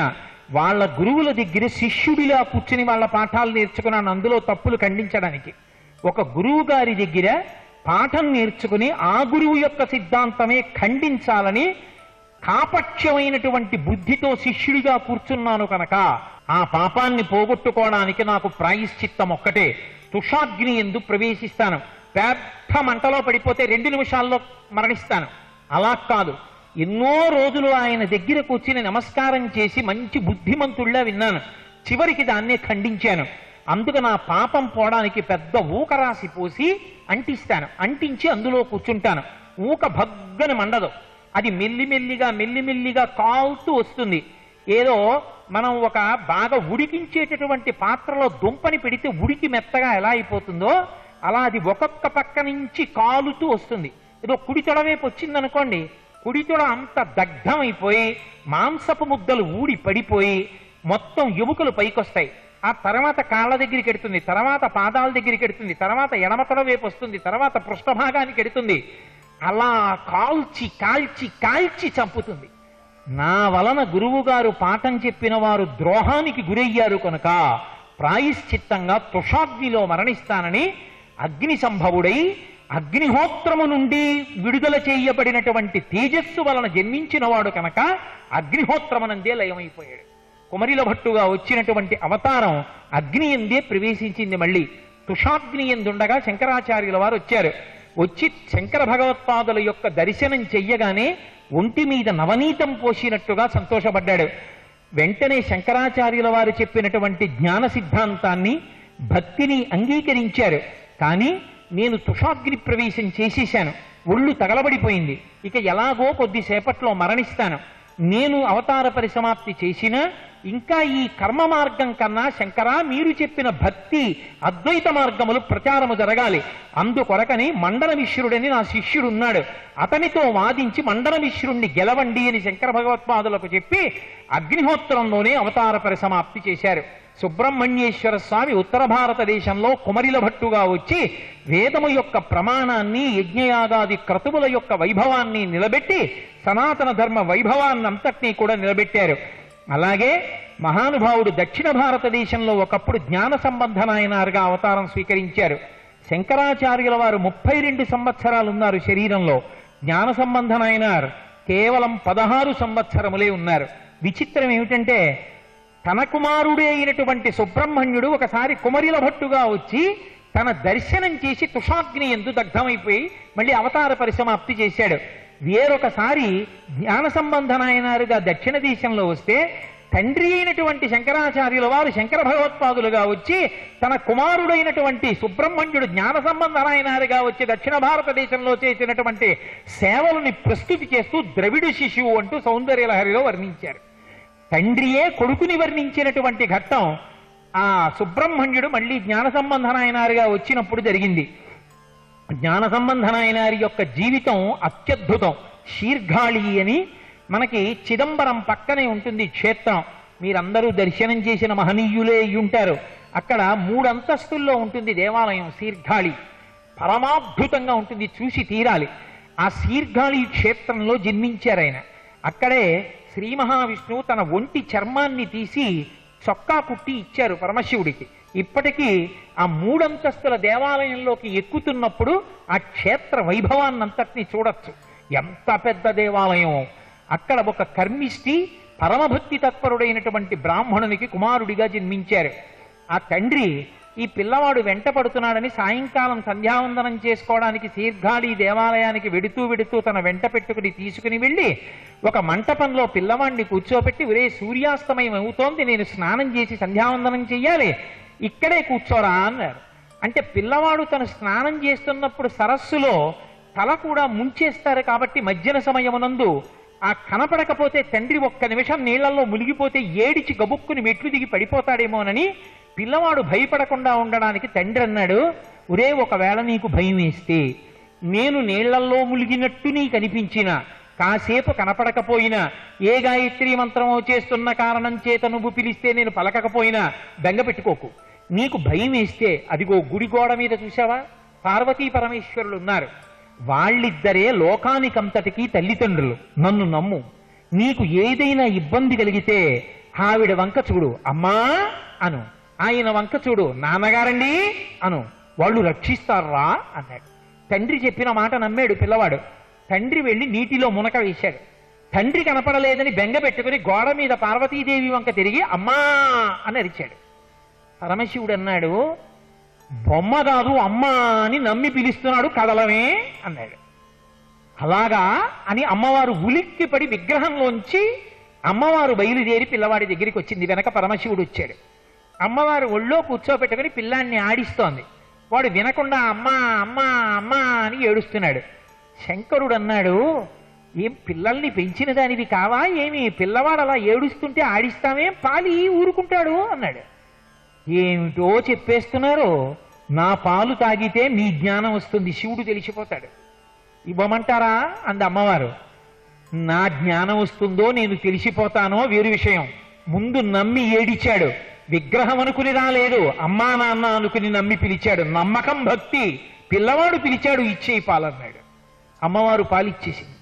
వాళ్ళ గురువుల దగ్గర శిష్యుడిలా కూర్చుని వాళ్ళ పాఠాలు నేర్చుకున్నాను, అందులో తప్పులు ఖండించడానికి. ఒక గురువు గారి దగ్గర పాఠం నేర్చుకుని ఆ గురువు యొక్క సిద్ధాంతమే ఖండించాలని కాపక్ష్యమైనటువంటి బుద్ధితో శిష్యుడిగా కూర్చున్నాను కనుక ఆ పాపాన్ని పోగొట్టుకోవడానికి నాకు ప్రాయశ్చిత్తం ఒక్కటే, తుషాగ్ని యందు ప్రవేశిస్తాను. పెద్ద మంటలో పడిపోతే 2 నిమిషాల్లో మరణిస్తాను. అలా కాదు, ఎన్నో రోజులు ఆయన దగ్గరకు వచ్చి నమస్కారం చేసి మంచి బుద్ధిమంతుళ్ళ విన్నాను. చివరికి దాన్నే ఖండించాను. అందుకు నా పాపం పోవడానికి పెద్ద ఊక రాసి పోసి అంటిస్తాను, అంటించి అందులో కూర్చుంటాను. ఊక భగ్గని మండదు, అది మెల్లిమెల్లిగా మెల్లిమెల్లిగా కాలుతూ వస్తుంది. ఏదో మనం ఒక బాగా ఉడికించేటటువంటి పాత్రలో దుంపని పెడితే ఉడికి మెత్తగా ఎలా అయిపోతుందో అలా అది ఒక్కొక్క పక్క నుంచి కాలుతూ వస్తుంది. ఏదో కుడితొడ వైపు వచ్చిందనుకోండి, కుడితొడ అంత దగ్ధమైపోయి మాంసపు ముద్దలు ఊడి పడిపోయి మొత్తం ఎముకలు పైకొస్తాయి. ఆ తర్వాత కాళ్ళ దగ్గరికి ఎడుతుంది, తర్వాత పాదాల దగ్గరికి ఎడుతుంది, తర్వాత ఎడమతొడ వైపు వస్తుంది, తర్వాత పృష్ఠభాగానికి ఎడుతుంది. అలా కాల్చి కాల్చి కాల్చి చంపుతుంది. నా వలన గురువుగారు పాఠం చెప్పిన వారు ద్రోహానికి గురయ్యారు కనుక ప్రాయశ్చిత్తంగా తుషాగ్నిలో మరణిస్తానని అగ్ని సంభవుడై అగ్నిహోత్రము నుండి విడుదల చేయబడినటువంటి తేజస్సు వలన జన్మించినవాడు కనుక అగ్నిహోత్రమునందే లయమైపోయాడు. కుమరిల భట్టుగా వచ్చినటువంటి అవతారం అగ్ని ఎందే ప్రవేశించింది. మళ్ళీ తుషాగ్ని ఎందుండగా శంకరాచార్యుల వారు వచ్చారు. వచ్చి శంకర భగవత్పాదుల యొక్క దర్శనం చెయ్యగానే ఒంటి మీద నవనీతం పోసినట్టుగా సంతోషపడ్డాడు. వెంటనే శంకరాచార్యుల వారు చెప్పినటువంటి జ్ఞాన సిద్ధాంతాన్ని భక్తిని అంగీకరించారు. కానీ నేను తుషాగ్ని ప్రవేశం చేసేశాను, ఒళ్ళు తగలబడిపోయింది, ఇక ఎలాగో కొద్దిసేపట్లో మరణిస్తాను. నేను అవతార పరిసమాప్తి చేసినా ఇంకా ఈ కర్మ మార్గం కన్నా శంకరా మీరు చెప్పిన భక్తి అద్వైత మార్గములు ప్రచారము జరగాలి. అందుకొరకని మండన మిశ్రుడని నా శిష్యుడు ఉన్నాడు, అతనితో వాదించి మండన మిశ్రుణ్ణి గెలవండి అని శంకర భగవత్పాదులకు చెప్పి అగ్నిహోత్రంలోనే అవతార పరిసమాప్తి చేశారు. సుబ్రహ్మణ్యేశ్వర స్వామి ఉత్తర భారతదేశంలో కుమరిల భట్టుగా వచ్చి వేదము యొక్క ప్రమాణాన్ని యజ్ఞయాగాది క్రతువుల యొక్క వైభవాన్ని నిలబెట్టి సనాతన ధర్మ వైభవాన్నంతటినీ కూడా నిలబెట్టారు. అలాగే మహానుభావుడు దక్షిణ భారతదేశంలో ఒకప్పుడు జ్ఞాన సంబంధనాయనారుగా అవతారం స్వీకరించారు. శంకరాచార్యుల వారు 32 సంవత్సరాలు ఉన్నారు శరీరంలో, జ్ఞాన సంబంధనాయనార్ కేవలం 16 సంవత్సరములే ఉన్నారు. విచిత్రం ఏమిటంటే తన కుమారుడే అయినటువంటి సుబ్రహ్మణ్యుడు ఒకసారి కుమరిల భట్టుగా వచ్చి తన దర్శనం చేసి తుషాగ్ని యందు దగ్ధమైపోయి మళ్ళీ అవతార పరిసమాప్తి చేశాడు. వేరొకసారి జ్ఞాన సంబంధనాయనారుగా దక్షిణ దేశంలో వస్తే తండ్రి అయినటువంటి శంకరాచార్యుల వారు శంకర భగవత్పాదులుగా వచ్చి తన కుమారుడైనటువంటి సుబ్రహ్మణ్యుడు జ్ఞాన సంబంధనాయనారుగా వచ్చి దక్షిణ భారతదేశంలో చేసినటువంటి సేవలని ప్రస్తుతి చేస్తూ ద్రవిడు శిశువు అంటూ సౌందర్యలహరిలో వర్ణించారు. తండ్రియే కొడుకుని వర్ణించినటువంటి ఘట్టం ఆ సుబ్రహ్మణ్యుడు మళ్ళీ జ్ఞాన సంబంధనాయనారుగా వచ్చినప్పుడు జరిగింది. జ్ఞాన సంబంధనాయనారి యొక్క జీవితం అత్యద్భుతం. శీర్ఘాళి అని మనకి చిదంబరం పక్కనే ఉంటుంది క్షేత్రం, మీరందరూ దర్శనం చేసిన మహనీయులే ఉంటారు. అక్కడ 3 అంతస్తుల్లో ఉంటుంది దేవాలయం శీర్ఘాళి, పరమాద్భుతంగా ఉంటుంది, చూసి తీరాలి. ఆ శీర్ఘాళి క్షేత్రంలో జన్మించారు ఆయన. అక్కడే శ్రీ మహావిష్ణువు తన ఒంటి చర్మాన్ని తీసి చొక్కా కుట్టి ఇచ్చారు పరమశివుడికి. ఇప్పటికీ ఆ 3 అంతస్తుల దేవాలయంలోకి ఎక్కుతున్నప్పుడు ఆ క్షేత్ర వైభవాన్నంతటినీ చూడొచ్చు. ఎంత పెద్ద దేవాలయం! అక్కడ ఒక కర్మిష్టి పరమభక్తి తత్పరుడైనటువంటి బ్రాహ్మణునికి కుమారుడిగా జన్మించారు. ఆ తండ్రి ఈ పిల్లవాడు వెంట పడుతున్నాడని సాయంకాలం సంధ్యావందనం చేసుకోవడానికి శీర్ఘాళి దేవాలయానికి వెడుతూ తన వెంట పెట్టుకుని తీసుకుని వెళ్ళి ఒక మంటపంలో పిల్లవాడిని కూర్చోబెట్టి, ఒరే సూర్యాస్తమయం అవుతోంది, నేను స్నానం చేసి సంధ్యావందనం చెయ్యాలి, ఇక్కడే కూర్చోరా అన్నారు. అంటే పిల్లవాడు తను స్నానం చేస్తున్నప్పుడు సరస్సులో తల కూడా ముంచేస్తారు కాబట్టి మధ్యన సమయమునందు ఆ కనపడకపోతే తండ్రి ఒక్క నిమిషం నీళ్లలో మునిగిపోతే ఏడిచి గబుక్కుని మెట్లు దిగి పడిపోతాడేమోనని పిల్లవాడు భయపడకుండా ఉండడానికి తండ్రి అన్నాడు, ఒరే ఒకవేళ నీకు భయం వేస్తే నేను నీళ్లల్లో ములిగినట్టు నీకు అనిపించిన, కాసేపు కనపడకపోయినా, ఏ గాయత్రి మంత్రమో చేస్తున్న కారణం చేత నువ్వు పిలిస్తే నేను పలకకపోయినా బెంగ పెట్టుకోకు. నీకు భయం వేస్తే అదిగో గుడి గోడ మీద చూసావా పార్వతీ పరమేశ్వరులు ఉన్నారు, వాళ్ళిద్దరే లోకానికంతటికీ తల్లిదండ్రులు, నన్ను నమ్ము. నీకు ఏదైనా ఇబ్బంది కలిగితే ఆవిడ వంక చూడు అమ్మా అను, ఆయన వంక చూడు నాన్నగారండి అను, వాళ్ళు రక్షిస్తారా అన్నాడు. తండ్రి చెప్పిన మాట నమ్మాడు పిల్లవాడు. తండ్రి వెళ్ళి నీటిలో మునక వేశాడు. తండ్రి కనపడలేదని బెంగ పెట్టుకుని గోడ మీద పార్వతీదేవి వంక తిరిగి అమ్మా అని అరిచాడు. పరమశివుడు అన్నాడు, బొమ్మ కాదు అమ్మా అని నమ్మి పిలుస్తున్నాడు, కదలమే అన్నాడు. అలాగా అని అమ్మవారు ఉలిక్కిపడి విగ్రహంలోంచి అమ్మవారు బయలుదేరి పిల్లవాడి దగ్గరికి వచ్చింది. వెనక పరమశివుడు వచ్చాడు. అమ్మవారు ఒళ్ళో కూర్చోబెట్టుకుని పిల్లాన్ని ఆడిస్తోంది. వాడు వినకుండా అమ్మా అమ్మా అమ్మా అని ఏడుస్తున్నాడు. శంకరుడు అన్నాడు, ఏం పిల్లల్ని పెంచిన దానివి కావా ఏమి, పిల్లవాడు అలా ఏడుస్తుంటే ఆడిస్తామే, పాలి ఊరుకుంటాడు అన్నాడు. ఏమిటో చెప్పేస్తున్నారు, నా పాలు తాగితే మీ జ్ఞానం వస్తుంది, శివుడు తెలిసిపోతాడు, ఇవ్వమంటారా అంది అమ్మవారు. నా జ్ఞానం వస్తుందో నేను తెలిసిపోతానో వేరు విషయం, ముందు నమ్మి ఏడిచాడు, విగ్రహం అనుకుని రాలేదు, అమ్మా నాన్న అనుకుని నమ్మి పిలిచాడు, నమ్మకం భక్తి, పిల్లవాడు పిలిచాడు, ఇచ్చేయి పాలన్నాడు. అమ్మవారు పాలిచ్చేసింది.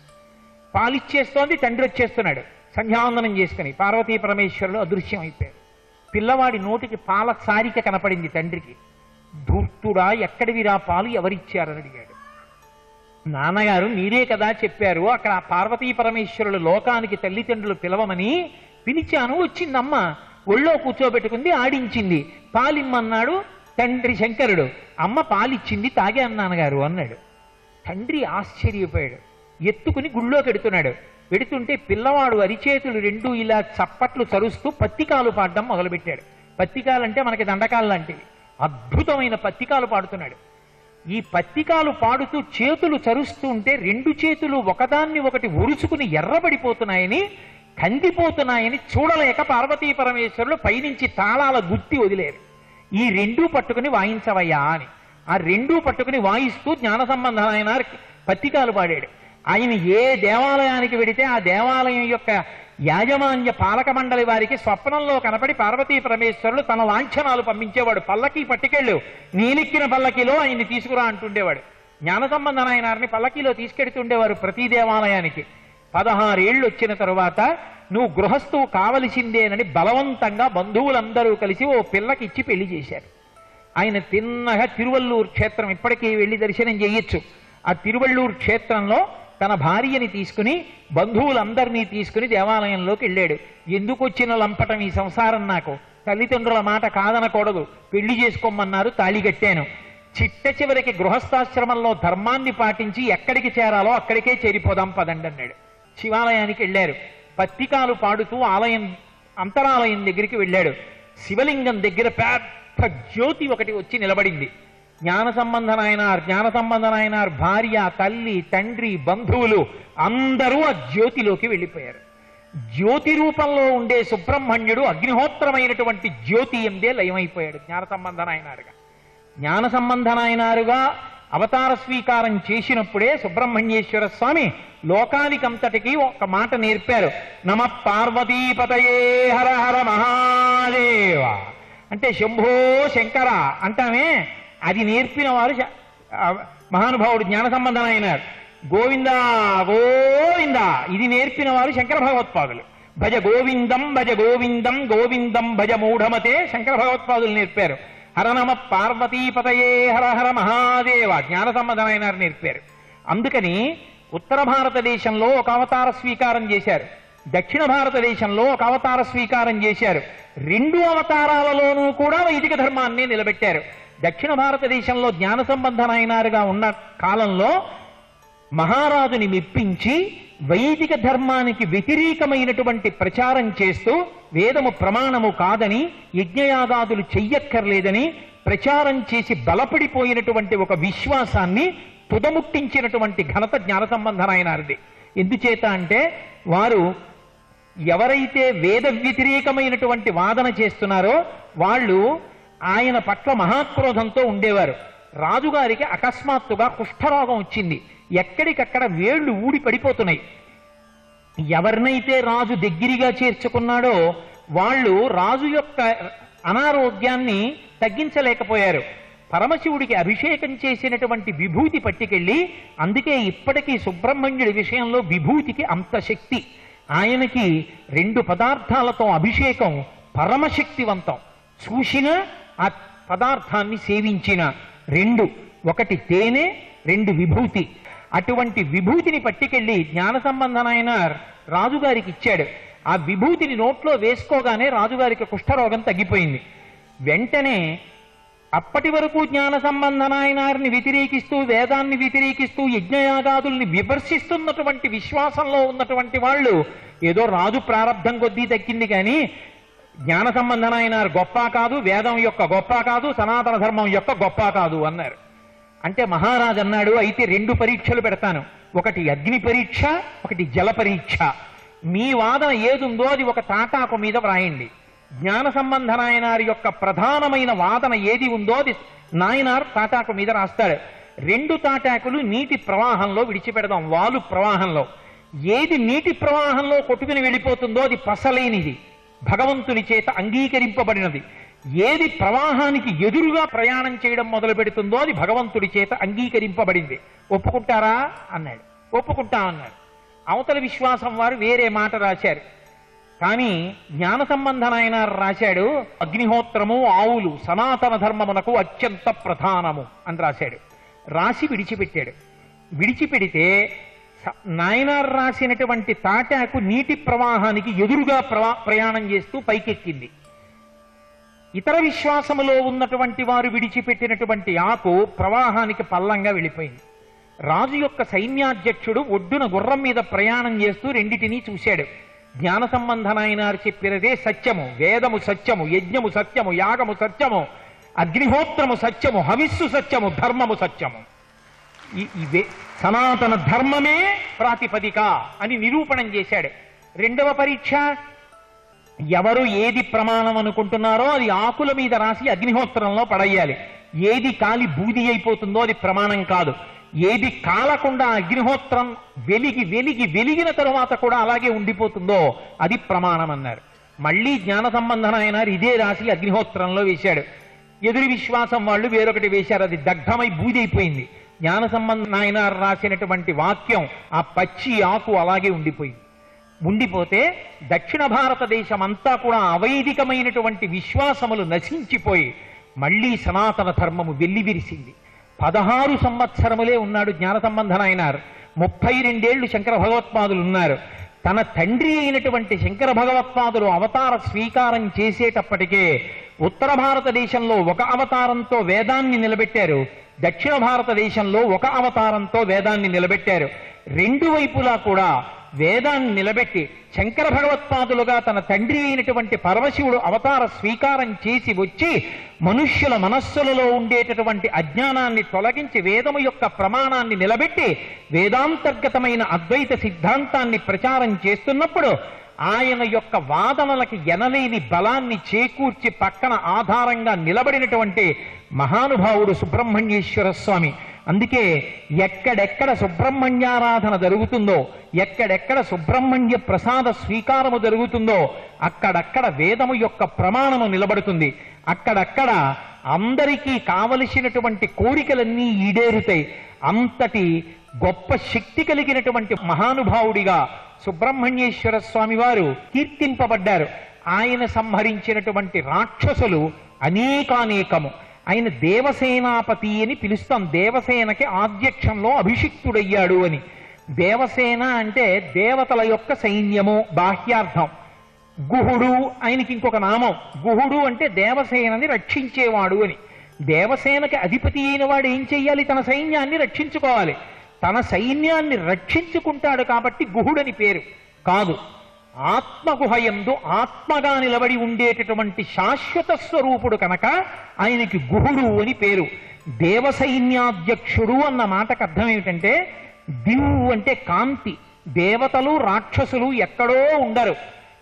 పాలిచ్చేస్తోంది, తండ్రి వచ్చేస్తున్నాడు సంధ్యావందనం చేసుకుని. పార్వతీ పరమేశ్వరులు అదృశ్యం అయిపోయారు. పిల్లవాడి నోటికి పాల సారిక కనపడింది. తండ్రికి ధూర్తుడా ఎక్కడివిరా పాలు ఎవరిచ్చారని అడిగాడు. నాన్నగారు మీరే కదా చెప్పారు, అక్కడ పార్వతీ పరమేశ్వరులు లోకానికి తల్లిదండ్రులు పిలవమని పిలిచాను, వచ్చిందమ్మ, ఒళ్ళో కూర్చోబెట్టుకుంది, ఆడించింది, పాలిమ్మన్నాడు తండ్రి శంకరుడు, అమ్మ పాలిచ్చింది, తాగాను నాన్నగారు అన్నాడు. తండ్రి ఆశ్చర్యపోయాడు. ఎత్తుకుని గుళ్ళోకి ఎడుతున్నాడు. పెడుతుంటే పిల్లవాడు అరిచేతులు రెండూ ఇలా చప్పట్లు చరుస్తూ పత్తికాలు పాడడం మొదలుపెట్టాడు. పత్తికాలంటే మనకి దండకాలు లాంటివి, అద్భుతమైన పత్తికాలు పాడుతున్నాడు. ఈ పత్తికాలు పాడుతూ చేతులు చరుస్తూ ఉంటే 2 చేతులు ఒకదాన్ని ఒకటి ఒరుచుకుని ఎర్రబడిపోతున్నాయని, కందిపోతున్నాయని చూడలేక పార్వతీ పరమేశ్వరులు పైనుంచి తాళాల గుత్తి వదిలేరు. ఈ 2 పట్టుకుని వాయించవయ్యా అని. ఆ 2 పట్టుకుని వాయిస్తూ జ్ఞాన సంబంధమైన పత్తికాలు పాడాడు. ఆయన ఏ దేవాలయానికి వెడితే ఆ దేవాలయం యొక్క యాజమాన్య పాలక మండలి వారికి స్వప్నంలో కనపడి పార్వతీ పరమేశ్వరులు తన లాంఛనాలు పంపించేవాడు. పల్లకీ పట్టుకెళ్ళు, నేనెక్కిన పల్లకీలో ఆయన్ని తీసుకురా అంటుండేవాడు. జ్ఞాన సంబంధ నాయనారిని పల్లకీలో తీసుకెడుతుండేవారు ప్రతి దేవాలయానికి. 16 ఏళ్ళు వచ్చిన తరువాత నువ్వు గృహస్థువు కావలసిందేనని బలవంతంగా బంధువులందరూ కలిసి ఓ పిల్లకిచ్చి పెళ్లి చేశారు. ఆయన తిన్నగా తిరువల్లూరు క్షేత్రం ఇప్పటికీ వెళ్ళి దర్శనం చేయొచ్చు. ఆ తిరువల్లూరు క్షేత్రంలో తన భార్యని తీసుకుని బంధువులందరినీ తీసుకుని దేవాలయంలోకి వెళ్ళాడు. ఎందుకు వచ్చిన లంపటం ఈ సంసారం, నాకు తల్లిదండ్రుల మాట కాదనకూడదు, పెళ్లి చేసుకోమన్నారు, తాళి కట్టాను, చిట్ట చివరికి గృహస్థాశ్రమంలో ధర్మాన్ని పాటించి ఎక్కడికి చేరాలో అక్కడికే చేరిపోదాం పదండి అన్నాడు. శివాలయానికి వెళ్ళారు. పత్తికాలు పాడుతూ ఆలయం అంతరాలయం దగ్గరికి వెళ్ళాడు. శివలింగం దగ్గర పెద్ద జ్యోతి ఒకటి వచ్చి నిలబడింది. జ్ఞాన సంబంధనాయనార్ భార్య, తల్లి, తండ్రి, బంధువులు అందరూ ఆ జ్యోతిలోకి వెళ్ళిపోయారు. జ్యోతి రూపంలో ఉండే సుబ్రహ్మణ్యుడు అగ్నిహోత్రమైనటువంటి జ్యోతి ఎందే లయమైపోయాడు జ్ఞాన సంబంధనాయనారుగా. జ్ఞాన సంబంధనాయనారుగా అవతార స్వీకారం చేసినప్పుడే సుబ్రహ్మణ్యేశ్వర స్వామి లోకానికంతటికి ఒక మాట నేర్పారు, నమ పార్వతీపతయే హర హర మహాదేవ అంటే శంభో శంకర అంటామే, అది నేర్పిన వారు మహానుభావుడు జ్ఞాన సంబంధనాయనారు. గోవిందా గోవిందా ఇది నేర్పిన వారు శంకర భగవత్పాదులు. భజ గోవిందం భజ గోవిందం గోవిందం భజ మూఢమతే శంకర భగవత్పాదులు నేర్పారు. హరనమ పార్వతీపతయే హర హర మహాదేవ జ్ఞాన సంబంధమైన నేర్పారు. అందుకని ఉత్తర భారతదేశంలో ఒక అవతార స్వీకారం చేశారు, దక్షిణ భారతదేశంలో ఒక అవతార స్వీకారం చేశారు. రెండు అవతారాలలోనూ కూడా వైదిక ధర్మాన్ని నిలబెట్టారు. దక్షిణ భారతదేశంలో జ్ఞాన సంబంధనాయనారుగా ఉన్న కాలంలో మహారాజుని మెప్పించి వైదిక ధర్మానికి వ్యతిరేకమైనటువంటి ప్రచారం చేస్తూ వేదము ప్రమాణము కాదని, యజ్ఞయాగాదులు చెయ్యక్కర్లేదని ప్రచారం చేసి బలపడిపోయినటువంటి ఒక విశ్వాసాన్ని తుదముట్టించినటువంటి ఘనత జ్ఞాన సంబంధనాయనారిది. ఎందుచేత అంటే వారు ఎవరైతే వేద వ్యతిరేకమైనటువంటి వాదన చేస్తున్నారో వాళ్ళు ఆయన పట్ల మహాక్రోధంతో ఉండేవారు. రాజుగారికి అకస్మాత్తుగా కుష్ఠరోగం వచ్చింది. ఎక్కడికక్కడ వేళ్లు ఊడి పడిపోతున్నాయి. ఎవరినైతే రాజు దగ్గరగా చేర్చుకున్నాడో వాళ్ళు రాజు యొక్క అనారోగ్యాన్ని తగ్గించలేకపోయారు. పరమశివుడికి అభిషేకం చేసినటువంటి విభూతి పట్టుకెళ్ళి, అందుకే ఇప్పటికీ సుబ్రహ్మణ్యుడి విషయంలో విభూతికి అంత శక్తి. ఆయనకి 2 పదార్థాలతో అభిషేకం పరమశక్తివంతం. చూసిన ఆ పదార్థాన్ని సేవించిన 2, ఒకటి తేనె, 2 విభూతి. అటువంటి విభూతిని పట్టుకెళ్ళి జ్ఞాన సంబంధనాయన రాజుగారికి ఇచ్చాడు. ఆ విభూతిని నోట్లో వేసుకోగానే రాజుగారికి కుష్ఠరోగం తగ్గిపోయింది. వెంటనే అప్పటి వరకు జ్ఞాన సంబంధనాయనారిని వ్యతిరేకిస్తూ, వేదాన్ని వ్యతిరేకిస్తూ, యజ్ఞయాగాదుల్ని విమర్శిస్తున్నటువంటి విశ్వాసంలో ఉన్నటువంటి వాళ్ళు ఏదో రాజు ప్రారంధం కొద్దీ దక్కింది కానీ జ్ఞాన సంబంధనాయనారు గొప్ప కాదు, వేదం యొక్క గొప్ప కాదు, సనాతన ధర్మం యొక్క గొప్ప కాదు అన్నారు. అంటే మహారాజు అన్నాడు, అయితే 2 పరీక్షలు పెడతాను, ఒకటి అగ్ని పరీక్ష, ఒకటి జల పరీక్ష. మీ వాదన ఏదుందో అది ఒక తాటాకు మీద వ్రాయండి. జ్ఞాన సంబంధనాయనారి యొక్క ప్రధానమైన వాదన ఏది ఉందో అది నాయనార్ తాటాకు మీద రాస్తాడు. 2 తాటాకులు నీటి ప్రవాహంలో విడిచిపెడదాం, వాలు ప్రవాహంలో. ఏది నీటి ప్రవాహంలో కొట్టుకుని వెళ్ళిపోతుందో అది పసలేనిది, భగవంతుని చేత అంగీకరింపబడినది. ఏది ప్రవాహానికి ఎదురుగా ప్రయాణం చేయడం మొదలు పెడుతుందో అది భగవంతుడి చేత అంగీకరింపబడింది. ఒప్పుకుంటారా అన్నాడు. ఒప్పుకుంటా అన్నాడు. అవతల విశ్వాసం వారు వేరే మాట రాశారు. కానీ జ్ఞాన సంబంధనాయన రాశాడు, అగ్నిహోత్రము ఆవులు సనాతన ధర్మమునకు అత్యంత ప్రధానము అని రాశాడు. రాసి విడిచిపెట్టాడు. విడిచిపెడితే నాయనార్ రాసినటువంటి తాటాకు నీటి ప్రవాహానికి ఎదురుగా ప్రయాణం చేస్తూ పైకెక్కింది. ఇతర విశ్వాసములో ఉన్నటువంటి వారు విడిచిపెట్టినటువంటి ఆకు ప్రవాహానికి పల్లంగా వెళ్ళిపోయింది. రాజు యొక్క సైన్యాధ్యక్షుడు ఒడ్డున గుర్రం మీద ప్రయాణం చేస్తూ రెండిటినీ చూశాడు. జ్ఞాన సంబంధనాయనారు చెప్పినదే సత్యము, వేదము సత్యము, యజ్ఞము సత్యము, యాగము సత్యము, అగ్నిహోత్రము సత్యము, హవిస్సు సత్యము, ధర్మము సత్యము. ఇవే సనాతన ధర్మమే ప్రాతిపదిక అని నిరూపణం చేశాడు. 2వ పరీక్ష, ఎవరు ఏది ప్రమాణం అనుకుంటున్నారో అది ఆకుల మీద రాసి అగ్నిహోత్రంలో పడేయాలి. ఏది కాలి బూది అయిపోతుందో అది ప్రమాణం కాదు. ఏది కాలకుండా అగ్నిహోత్రం వెలిగిన తరువాత కూడా అలాగే ఉండిపోతుందో అది ప్రమాణం అన్నారు. మళ్ళీ జ్ఞాన సంబంధనాయనారు ఇదే రాసి అగ్నిహోత్రంలో వేశాడు. ఎదురు విశ్వాసం వాళ్ళు వేరొకటి వేశారు, అది దగ్ధమై బూది అయిపోయింది. జ్ఞాన సంబంధనాయనారు రాసినటువంటి వాక్యం ఆ పచ్చి ఆకు అలాగే ఉండిపోయింది. ఉండిపోతే దక్షిణ భారతదేశం అంతా కూడా అవైదికమైనటువంటి విశ్వాసములు నశించిపోయి మళ్ళీ సనాతన ధర్మము వెల్లివిరిసింది. 16 సంవత్సరములే ఉన్నాడు జ్ఞాన సంబంధనాయనారు. 32 ఏళ్లు శంకర భగవత్పాదులు ఉన్నారు. తన తండ్రి అయినటువంటి శంకర భగవత్పాదులు అవతార స్వీకారం చేసేటప్పటికే ఉత్తర భారతదేశంలో ఒక అవతారంతో వేదాన్ని నిలబెట్టారు, దక్షిణ భారతదేశంలో ఒక అవతారంతో వేదాన్ని నిలబెట్టారు. 2 వైపులా కూడా వేదాన్ని నిలబెట్టి శంకర భగవత్పాదులుగా తన తండ్రి అయినటువంటి పరమశివుడు అవతార స్వీకారం చేసి వచ్చి మనుష్యుల మనస్సులలో ఉండేటటువంటి అజ్ఞానాన్ని తొలగించి వేదము యొక్క ప్రమాణాన్ని నిలబెట్టి వేదాంతర్గతమైన అద్వైత సిద్ధాంతాన్ని ప్రచారం చేస్తున్నప్పుడు ఆయన యొక్క వాదనలకి ఎనలేని బలాన్ని చేకూర్చి పక్కన ఆధారంగా నిలబడినటువంటి మహానుభావుడు సుబ్రహ్మణ్యేశ్వర స్వామి. అందుకే ఎక్కడెక్కడ సుబ్రహ్మణ్యారాధన జరుగుతుందో, ఎక్కడెక్కడ సుబ్రహ్మణ్య ప్రసాద స్వీకారము జరుగుతుందో అక్కడక్కడ వేదము యొక్క ప్రమాణము నిలబడుతుంది. అక్కడక్కడ అందరికీ కావలసినటువంటి కోరికలన్నీ ఈడేరుతాయి. అంతటి గొప్ప శక్తి కలిగినటువంటి మహానుభావుడిగా సుబ్రహ్మణ్యేశ్వర స్వామి వారు కీర్తింపబడ్డారు. ఆయన సంహరించినటువంటి రాక్షసులు అనేకానేకము. ఆయన దేవసేనాపతి అని పిలుస్తాం. దేవసేనకి ఆధ్యక్షంలో అభిషిక్తుడయ్యాడు అని. దేవసేన అంటే దేవతల యొక్క సైన్యము బాహ్యార్థం. గుహుడు ఆయనకి ఇంకొక నామం. గుహుడు అంటే దేవసేనని రక్షించేవాడు అని. దేవసేనకి అధిపతి అయిన వాడు ఏం చెయ్యాలి? తన సైన్యాన్ని రక్షించుకోవాలి. తన సైన్యాన్ని రక్షించుకుంటాడు కాబట్టి గుహుడని పేరు కాదు. ఆత్మగుహయందు ఆత్మగా నిలబడి ఉండేటటువంటి శాశ్వత స్వరూపుడు కనుక ఆయనకి గుహుడు అని పేరు. దేవసైన్యాధ్యక్షుడు అన్న మాటకు అర్థం ఏమిటంటే దివ్ అంటే కాంతి. దేవతలు రాక్షసులు ఎక్కడో ఉండరు.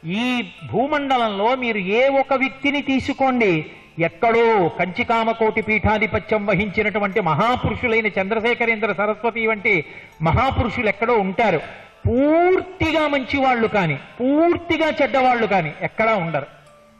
ఈ భూమండలంలో మీరు ఏ ఒక వ్యక్తిని తీసుకోండి, ఎక్కడో కంచికామకోటి పీఠాధిపత్యం వహించినటువంటి మహాపురుషులైన చంద్రశేఖరేంద్ర సరస్వతి వంటి మహాపురుషులు ఎక్కడో ఉంటారు. పూర్తిగా మంచివాళ్ళు కానీ పూర్తిగా చెడ్డవాళ్ళు కానీ ఎక్కడా ఉండరు.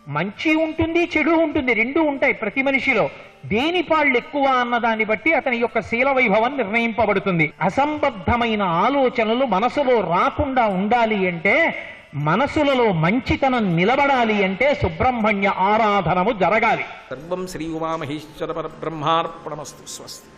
మంచి ఉంటుంది, చెడు ఉంటుంది, రెండూ ఉంటాయి ప్రతి మనిషిలో. దేని పాళ్ళు ఎక్కువ అన్నదాన్ని బట్టి అతని యొక్క శీల వైభవం నిర్ణయింపబడుతుంది. అసంబద్ధమైన ఆలోచనలు మనసులో రాకుండా ఉండాలి అంటే, మనసులలో మంచితనం నిలబడాలి అంటే సుబ్రహ్మణ్య ఆరాధనము జరగాలి. సర్వం శ్రీ ఉమామహేశ్వర పరబ్రహ్మార్పణమస్తు. స్వస్తి.